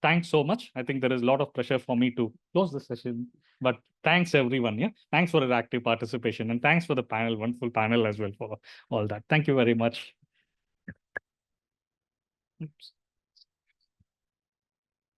Thanks so much. I think there is a lot of pressure for me to close the session, but thanks everyone. Yeah, thanks for your active participation, and thanks for the panel, wonderful panel as well, for all that. Thank you very much. Oops.